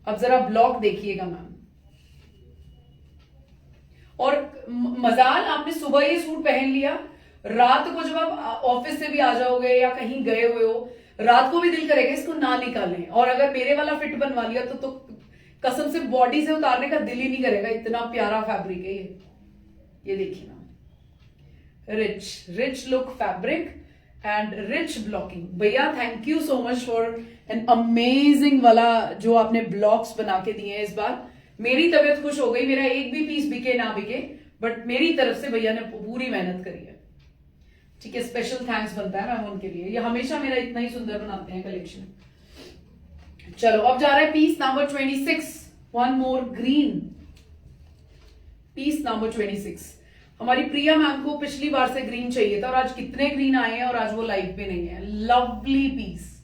अब जरा ब्लॉक देखिएगा मैम। और मजाल आपने सुबह ये सूट पहन लिया, रात को जब आप ऑफिस से भी आ जाओगे या कहीं गए हुए हो, रात को भी दिल करेगा इसको ना निकालें। और अगर मेरे वाला फिट बनवा लिया तो कसम से बॉडी से उतारने का दिल ही नहीं करेगा। इतना प्यारा फैब्रिक है ये देखिए ना, rich look fabric and rich blocking. भैया thank you so much for an amazing वाला जो आपने ब्लॉक्स बना के दिए हैं इस बार। मेरी तबीयत खुश हो गई। मेरा एक भी पीस बिके ना बिके, बट मेरी तरफ से भैया ने पूरी मेहनत करी है, ठीक है। स्पेशल थैंक्स बनता है मैम उनके लिए, ये हमेशा मेरा इतना ही सुंदर बनाते हैं कलेक्शन। चलो अब जा रहा है piece number 26, one more green. Piece number 26, हमारी प्रिया मैम को पिछली बार से ग्रीन चाहिए था, और आज कितने ग्रीन आए हैं, और आज वो लाइव पे नहीं है। Lovely piece,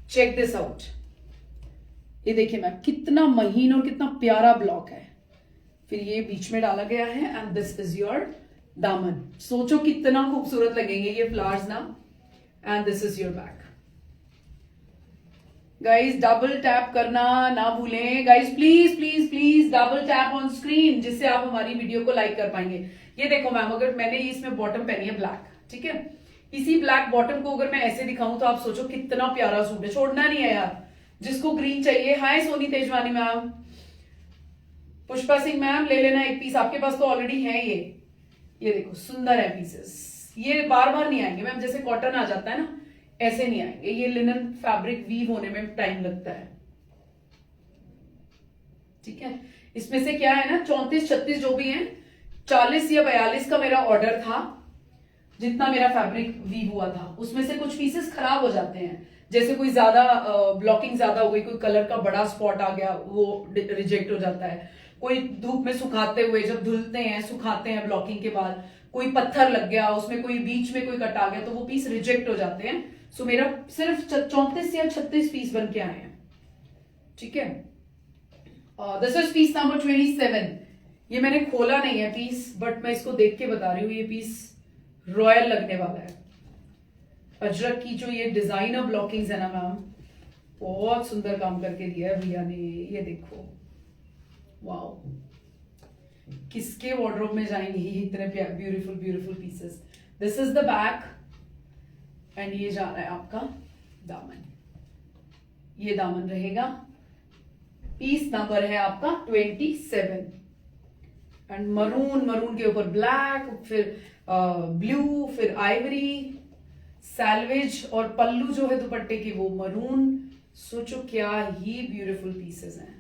check this out. ये देखिए मैम, कितना महीन और कितना प्यारा ब्लॉक है। फिर ये बीच में डाला गया है, एंड दिस इज योर दामन। सोचो कितना खूबसूरत लगेंगे ये फ्लावर्स ना। And this is your back. Guys double tap करना ना भूलें guys, please please please double tap on screen, जिससे आप हमारी वीडियो को लाइक कर पाएंगे। ये देखो मैम, अगर मैंने इसमें बॉटम पहनी है ब्लैक, ठीक है, इसी ब्लैक बॉटम को अगर मैं ऐसे दिखाऊं तो आप सोचो कितना प्यारा सूट है। छोड़ना नहीं है यार, जिसको ग्रीन चाहिए। हाय सोनी तेजवानी मैम, पुष्पा सिंह मैम, ले लेना एक पीस, आपके पास तो ऑलरेडी है ये देखो सुंदर है पीसेस। ये बार बार नहीं आएंगे मैम, जैसे कॉटन आ जाता है ना, ऐसे नहीं आएंगे। ये लिनन फैब्रिक वीव होने में टाइम लगता है, ठीक है। इसमें से क्या है ना, 34 36 जो भी है, 40 या 42 का मेरा ऑर्डर था, जितना मेरा फैब्रिक वीव हुआ था। उसमें से कुछ पीसेस खराब हो जाते हैं, जैसे कोई ज्यादा ब्लॉकिंग ज्यादा हो गई, कोई कलर का बड़ा स्पॉट आ गया, वो रिजेक्ट हो जाता है। कोई धूप में सुखाते हुए, जब धुलते हैं सुखाते हैं ब्लॉकिंग के बाद, कोई पत्थर लग गया, उसमें कोई बीच में कोई कट आ गया, तो वो पीस रिजेक्ट हो जाते हैं। सो मेरा सिर्फ 34 या 36 पीस बन के आए हैं, ठीक है। This is piece number 27। ये मैंने खोला नहीं है पीस, बट मैं इसको देख के बता रही हूँ, ये पीस रॉयल लगने वाला है। अजरक की जो ये डिजाइनर ब्लॉकिंग्स है ना मैम, बहुत सुंदर काम करके दिया है भैया ने। ये देखो, वाओ, किसके वार्डरोब में जाएंगे ये इतने beautiful beautiful pieces. This is the back, and ये जा रहा है आपका दामन। ये दामन रहेगा। पीस नंबर है आपका 27, एंड मरून के ऊपर ब्लैक, फिर ब्लू, फिर आइवरी, सैल्वेज, और पल्लू जो है दुपट्टे की वो मरून। सोचो क्या ही ब्यूटीफुल पीसेस हैं,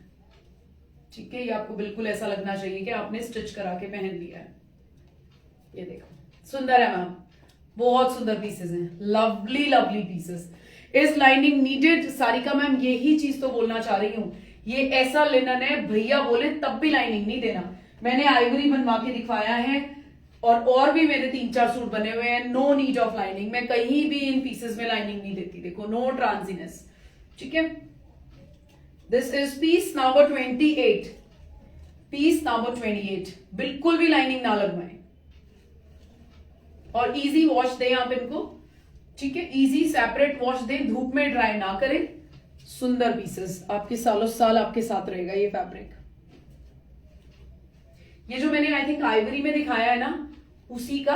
ठीक है। ये आपको बिल्कुल ऐसा लगना चाहिए कि आपने स्टिच करा के पहन लिया है। ये देखो सुंदर है मैम, बहुत सुंदर पीसेस हैं, lovely lovely pieces. Is lining needed? Sarika ma'am यही चीज तो बोलना चाह रही हूं ये ऐसा लिनन है भैया बोले तब भी लाइनिंग नहीं देना। मैंने आइवरी बनवा के दिखाया है और भी मेरे 3-4 सूट बने हुए हैं, नो नीड ऑफ लाइनिंग। मैं कहीं भी इन पीसेस में लाइनिंग नहीं देती, देखो नो ट्रांसीनेस। ठीक है, this is piece number 28, piece number 28। बिल्कुल भी लाइनिंग ना लगवाएं और इजी वॉश दें आप इनको। ठीक है, इजी सेपरेट वॉश दें, धूप में ड्राई ना करें। सुंदर पीसेस, आपके सालों साल आपके साथ रहेगा ये फैब्रिक। ये जो मैंने आई थिंक आइवरी में दिखाया है ना, उसी का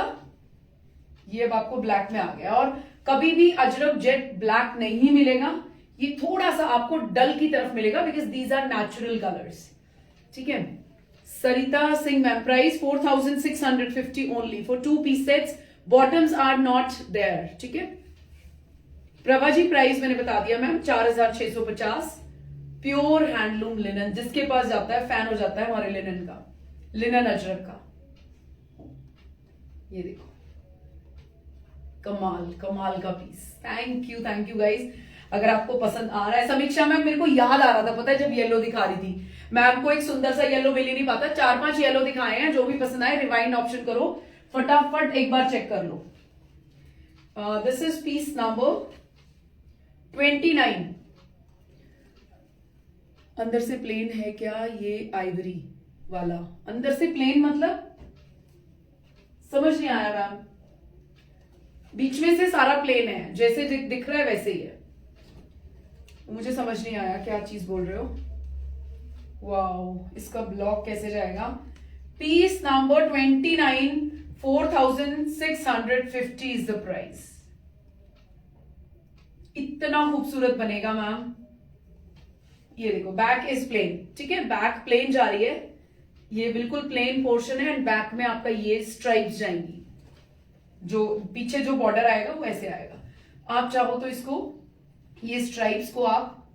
ये अब आपको ब्लैक में आ गया। और कभी भी अजरक जेट ब्लैक नहीं मिलेगा, ये थोड़ा सा आपको डल की तरफ मिलेगा because these are natural colours. ठीक है, Sarita Singh ma'am, price 4650 only for 2 piece sets, bottoms are not there. ठीक है, प्रभा जी प्राइस मैंने बता दिया मैम, 4650। प्योर हैंडलूम लिनन, जिसके पास जाता है फैन हो जाता है हमारे लिनन का, लिनन अजरक का। ये देखो कमाल कमाल का पीस। Thank you guys. अगर आपको पसंद आ रहा है, समीक्षा मैम मेरे को याद आ रहा था पता है जब येलो दिखा रही थी, मैम को एक सुंदर सा येलो मिल ही नहीं पाता, 4-5 येलो दिखाए हैं। जो भी पसंद आए रिवाइंड ऑप्शन करो, फटाफट एक बार चेक कर लो। This is piece number 29। अंदर से प्लेन है क्या ये आइवरी वाला? अंदर से प्लेन मतलब समझ नहीं आया मैम। बीच में से सारा प्लेन है, जैसे दिख रहा है वैसे ही है। मुझे समझ नहीं आया क्या चीज बोल रहे हो। वाओ, इसका ब्लॉक कैसे जाएगा? Piece number 29, 4650 is the price. इतना खूबसूरत बनेगा मैम। ये देखो बैक इज प्लेन। ठीक है, बैक प्लेन जा रही है, ये बिल्कुल प्लेन पोर्शन है एंड बैक में आपका ये स्ट्राइप्स जाएंगी। जो पीछे जो बॉर्डर आएगा वो ऐसे आएगा। आप चाहो तो इसको, ये स्ट्राइप्स को आप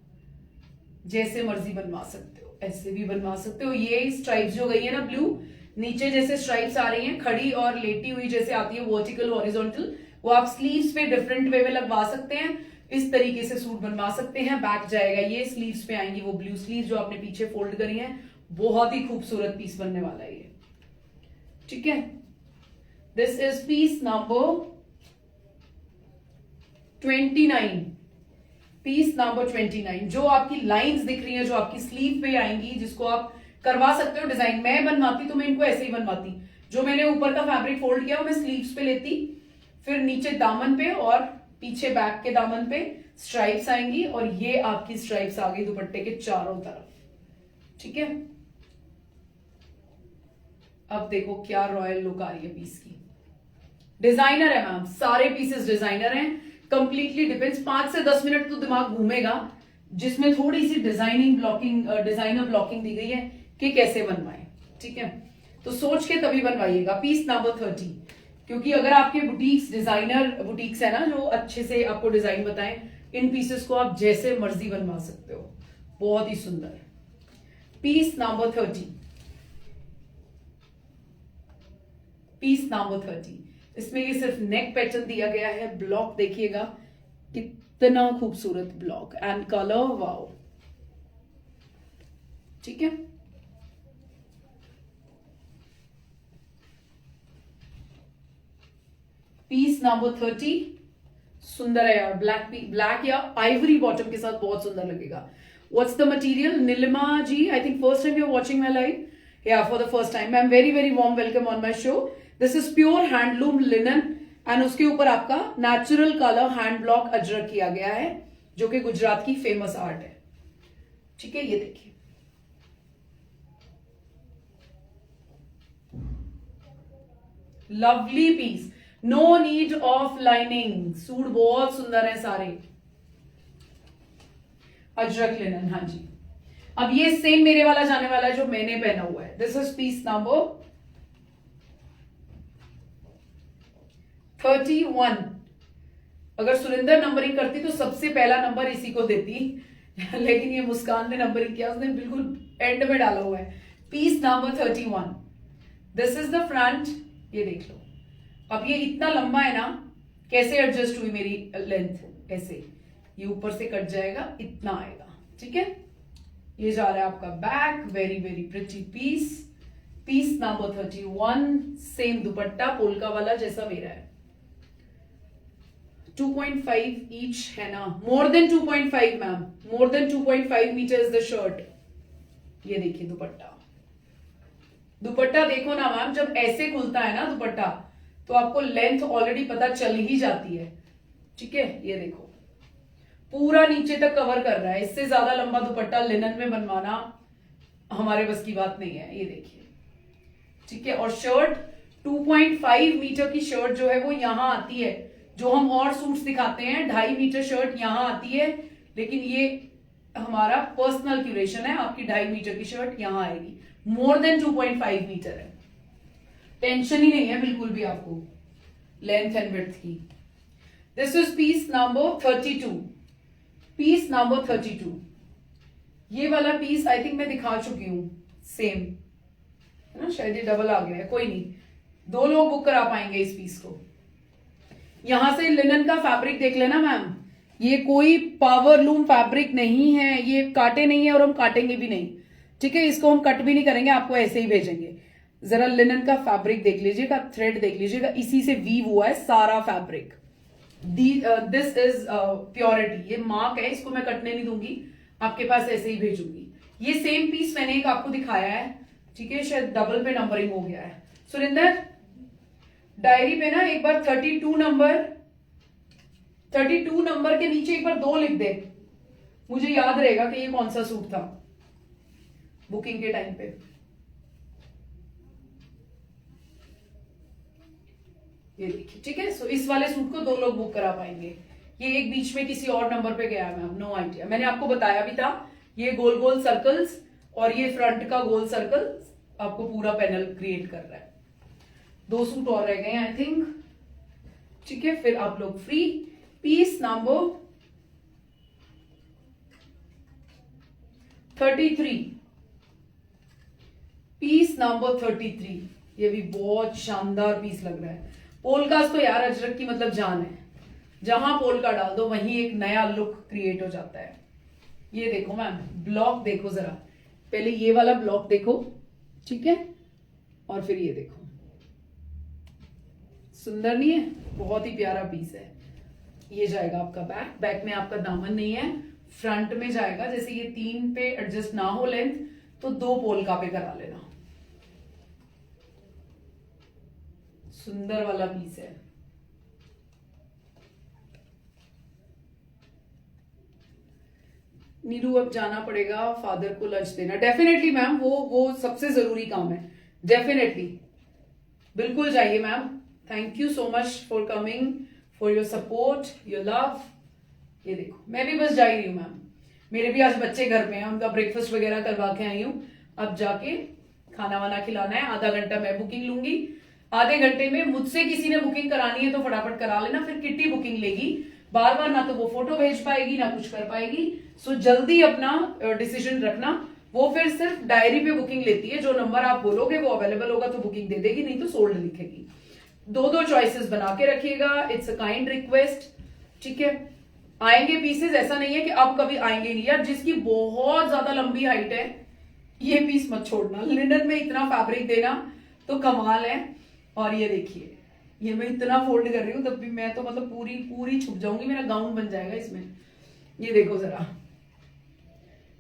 जैसे मर्जी बनवा सकते हो, ऐसे भी बनवा सकते हो। ये स्ट्राइप्स जो गई है ना ब्लू, नीचे जैसे स्ट्राइप्स आ रही हैं खड़ी और लेटी हुई जैसे आती है वर्टिकल हॉरिजॉन्टल, वो आप स्लीव्स पे डिफरेंट वे में लगवा सकते हैं। इस तरीके से सूट बनवा सकते हैं। बैक जाएगा, ये स्लीव्स पे आएंगी वो ब्लू स्लीव जो आपने पीछे फोल्ड करी है। बहुत ही खूबसूरत पीस बनने वाला है ये। ठीक है, this is piece number 29, piece number 29। जो आपकी लाइंस दिख रही हैं, जो आपकी स्लीव पे आएंगी, जिसको आप करवा सकते हो डिजाइन। मैं बनवाती तो मैं इनको ऐसे ही बनवाती। जो मैंने ऊपर का फैब्रिक फोल्ड किया मैं स्लीव्स पे लेती, फिर नीचे दामन पे और पीछे बैक के दामन पे स्ट्राइप्स आएंगी और ये आपकी स्ट्राइप्स आ गई दुपट्टे के चारों तरफ। ठीक है, अब देखो क्या रॉयल लुक आ रही है पीस की। डिजाइनर है मैम, सारे पीसेस डिजाइनर हैं। कंप्लीटली डिपेंड्स, 5 से 10 मिनट तो दिमाग घूमेगा, जिसमें थोड़ी सी डिजाइनिंग ब्लॉकिंग, डिजाइनर ब्लॉकिंग दी गई है कि कैसे बनवाएं। ठीक है, तो सोच के तभी बनवाइएगा। पीस नंबर 30, क्योंकि अगर आपके बुटीक्स डिजाइनर बुटीक्स है ना जो अच्छे से आपको डिजाइन बताएं, इन पीसेस को आप जैसे मर्जी बनवा सकते हो। बहुत ही सुंदर। Piece number 30, piece number 30। इसमें ये सिर्फ नेक पैटर्न दिया गया है। ब्लॉक देखिएगा कितना खूबसूरत ब्लॉक एंड कलर, वाओ। ठीक है, पीस नंबर 30 सुंदर है यार। ब्लैक या आइवरी बॉटम के साथ बहुत सुंदर लगेगा। What's the material? Neelima ji, I think first time you are watching my live. Yeah for the first time ma'am, very very warm welcome on my show. This is pure handloom linen and उसके ऊपर आपका natural colour hand block Ajrak किया गया है, जो कि गुजरात की famous art है। ठीक है, ये देखिए lovely piece, no need of lining. Suit बहुत सुंदर है सारे, अजरक लिनन। हाँ जी, अब ये सेम मेरे वाला जाने वाला है जो मैंने पहना हुआ है। This is piece number 31। अगर सुरिंदर नंबरिंग करती तो सबसे पहला नंबर इसी को देती, लेकिन ये मुस्कान ने नंबरिंग किया, उसने बिल्कुल एंड में डाला हुआ है। Piece number 31। This is the front, ये देख लो। अब ये इतना लंबा है ना, कैसे एडजस्ट हुई मेरी लेंथ, ऐसे ये ऊपर से कट जाएगा, इतना आएगा। ठीक है, ये जा रहा है आपका back, very very pretty piece. Piece number 31, same dupatta polka वाला जैसा मेरा है। 2.5 ईच है ना, more than 2.5 ma'am, more than 2.5 metre is the shirt. ये देखिए दुपट्टा, दुपट्टा देखो ना मैम, जब ऐसे खुलता है ना दुपट्टा तो आपको लेंथ ऑलरेडी पता चल ही जाती है। ठीक है, ये देखो पूरा नीचे तक कवर कर रहा है। इससे ज्यादा लंबा दुपट्टा लिनन में बनवाना हमारे बस की बात नहीं है। ये देखिए, ठीक है। और शर्ट 2.5 मीटर की शर्ट जो है वो यहां आती है। जो हम और सूट्स दिखाते हैं 2.5 मीटर शर्ट यहां आती है, लेकिन ये हमारा पर्सनल क्यूरेशन है। आपकी 2.5 मीटर की शर्ट यहां आएगी। मोर देन 2.5 मीटर है, टेंशन ही नहीं है बिल्कुल भी आपको लेंथ एंड विड्थ की। This is piece number 32, piece number 32। ये वाला पीस आई थिंक मैं दिखा चुकी हूं, सेम है ना, शायद ये डबल आ गया है, कोई नहीं, 2 लोग बुक करा पाएंगे इस पीस को। यहां से लिनन का फैब्रिक देख लेना मैम, ये कोई पावर लूम फैब्रिक नहीं है, ये काटे नहीं है और हम काटेंगे भी नहीं। ठीक है, इसको हम कट भी नहीं करेंगे, आपको ऐसे ही भेजेंगे। जरा लिनन का फैब्रिक देख लीजिएगा, थ्रेड देख लीजिएगा, इसी से वीव हुआ है सारा फैब्रिक। दिस इज प्योरिटी, ये मार्क है, इसको मैं कटने नहीं दूंगी, आपके पास ऐसे ही भेजूंगी। ये सेम पीस मैंने एक आपको दिखाया है, ठीक है, शायद डबल पे नंबरिंग हो गया है। सुरिंदर डायरी पे ना एक बार 32 नंबर के नीचे एक बार 2 लिख दे, मुझे याद रहेगा कि ये कौन सा सूट था बुकिंग के टाइम पे। ये देखिए, ठीक है। सो इस वाले सूट को 2 लोग बुक करा पाएंगे। ये एक बीच में किसी और नंबर पे गया है मैम, नो आइडिया। मैंने आपको बताया भी था, ये गोल गोल सर्कल्स और ये फ्रंट का गोल सर्कल आपको पूरा पैनल क्रिएट कर रहा है। 2 सूट और रह गए आई थिंक, ठीक है, फिर आप लोग free. Piece number 33, piece number 33। ये भी बहुत शानदार पीस लग रहा है। पोलकास तो यार अजरक की मतलब जान है, जहां पोलका डाल दो वहीं एक नया लुक क्रिएट हो जाता है। ये देखो मैम, ब्लॉक देखो जरा, पहले ये वाला ब्लॉक देखो, ठीक है, और फिर ये देखो, सुंदर नहीं है? बहुत ही प्यारा पीस है। ये जाएगा आपका बैक, बैक में आपका दामन नहीं है, फ्रंट में जाएगा। जैसे ये 3 पे एडजस्ट ना हो लेंथ तो 2 पोलका पे करा लेना। सुंदर वाला पीस है। नीरू अब जाना पड़ेगा फादर को लंच देना। डेफिनेटली मैम, वो सबसे जरूरी काम है, डेफिनेटली बिल्कुल जाइए ma'am. Thank you so much for coming, for your support, your love. ये देखो, मैं भी बस जा ही रही हूँ मैम, मेरे भी आज बच्चे घर में हैं, उनका ब्रेकफास्ट वगैरह करवा के आई हूँ। अब जाके खाना वाना खिलाना है। आधा घंटा मैं बुकिंग लूंगी, आधे घंटे में मुझसे किसी ने बुकिंग करानी है तो फटाफट करा लेना, फिर किट्टी बुकिंग लेगी। बार बार ना तो वो फोटो भेज पाएगी ना कुछ कर पाएगी। सो जल्दी अपना डिसीजन रखना। वो फिर सिर्फ डायरी पे बुकिंग लेती है, जो नंबर आप बोलोगे वो अवेलेबल होगा तो बुकिंग दे देगी, नहीं तो सोल्ड लिखेगी। 2 चॉइसेस बना के रखिएगा, इट्स अ काइंड रिक्वेस्ट, ठीक है। आएंगे पीसेस, ऐसा नहीं है कि अब कभी आएंगे नहीं यार। जिसकी बहुत ज्यादा लंबी हाइट है ये पीस मत छोड़ना, लिनन में इतना फैब्रिक देना तो कमाल है। और ये देखिए, ये मैं इतना फोल्ड कर रही हूँ तब भी मैं तो मतलब पूरी छुप जाऊंगी, मेरा गाउन बन जाएगा इसमें। ये देखो जरा,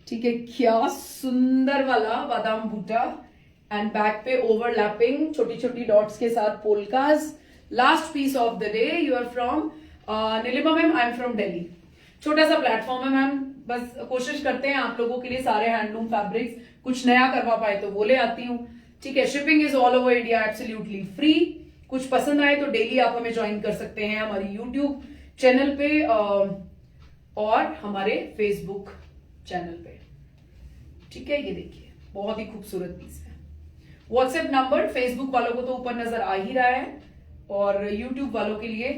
ठीक है, क्या सुंदर वाला बादाम बूटा एंड बैक पे ओवरलैपिंग छोटी छोटी डॉट्स के साथ polkas. Last piece of the day. You are from Neelima ma'am, I am from Delhi. छोटा सा प्लेटफॉर्म है मैम, बस कोशिश करते हैं आप लोगों के लिए सारे हैंडलूम फैब्रिक्स कुछ नया करवा पाए तो वो ले आती हूँ, ठीक है। Shipping is all over India, absolutely free. कुछ पसंद आए तो डेली आप हमें ज्वाइन कर सकते हैं हमारी यूट्यूब चैनल पे और हमारे फेसबुक चैनल पे, ठीक है। ये देखिए, बहुत ही खूबसूरत पीस है। व्हाट्सएप नंबर फेसबुक वालों को तो ऊपर नजर आ ही रहा है, और यूट्यूब वालों के लिए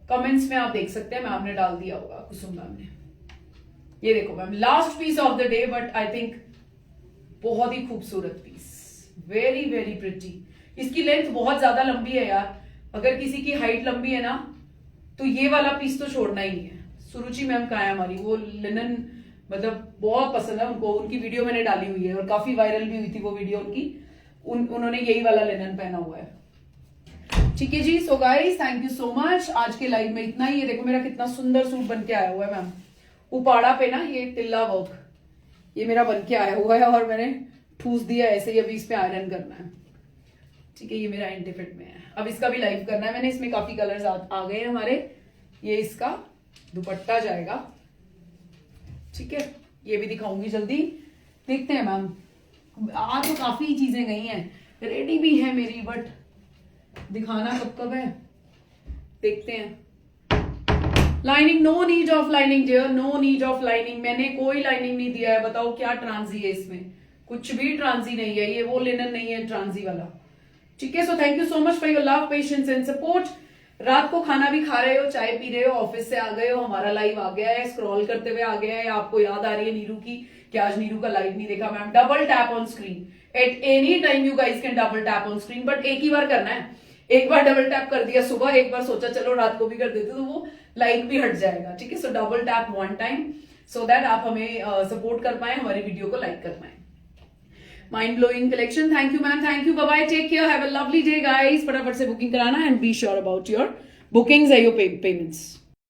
कमेंट्स में आप देख सकते हैं, मैम ने डाल दिया होगा, कुसुम मैम ने। ये देखो ma'am, last piece of the day, but I think बहुत ही खूबसूरत पीस, वेरी वेरी प्रिटी। इसकी लेंथ बहुत ज्यादा लंबी है यार, अगर किसी की हाइट लंबी है ना तो ये वाला पीस तो छोड़ना ही नहीं है। सुरुचि मैम कहाँ है हमारी, वो लिनन मतलब बहुत पसंद है उनको, उनकी वीडियो मैंने डाली हुई है और काफी वायरल भी हुई थी वो वीडियो उनकी। उन्होंने यही वाला लिनन पहना हुआ है। ठीक है जी, so guys thank you so much. आज के लाइव में इतना ही है। देखो मेरा कितना सुंदर सूट बन के आया हुआ है मैम, उपाड़ा पे ना ये तिल्ला वर्क, ये मेरा बन के आया हुआ है और मैंने ठूस दिया ऐसे ही। अभी इस पे आयरन करना है। ठीक है, ये मेरा एंटी फिट में है। अब इसका भी लाइव करना है मैंने। इसमें काफी कलर्स आ गए हैं हमारे। ये इसका दुपट्टा जाएगा। ठीक है, ये भी दिखाऊंगी जल्दी। देखते हैं मैम, आ तो काफी चीजें गई हैं, रेडी भी है मेरी, बट दिखाना कब कब है देखते हैं। Lining, no need of lining dear, no need of lining. मैंने कोई लाइनिंग नहीं दिया है। बताओ क्या ट्रांजी है इसमें? कुछ भी ट्रांजी नहीं है। ये वो लिनन नहीं है ट्रांजी वाला। ठीक है, so thank you so much for your love, patience and support. रात को खाना भी खा रहे हो, चाय पी रहे हो, ऑफिस से आ गए हो, हमारा लाइव आ गया है, स्क्रॉल करते हुए आ गया है, आपको याद आ रही है नीरू की कि आज नीरू का लाइव नहीं देखा ma'am. Double tap on screen at any time, you guys can double tap on screen, but एक ही बार करना है। एक बार डबल टैप कर दिया सुबह, एक बार सोचा चलो रात को भी कर देते तो वो लाइक भी हट जाएगा। ठीक है, सो double tap one time so that आप हमें सपोर्ट कर पाए, हमारी वीडियो को लाइक कर पाए। Mind blowing collection, thank you ma'am, thank you, bye bye, take care, have a lovely day guys. फटाफट से बुकिंग कराना and be sure about your bookings or your payments.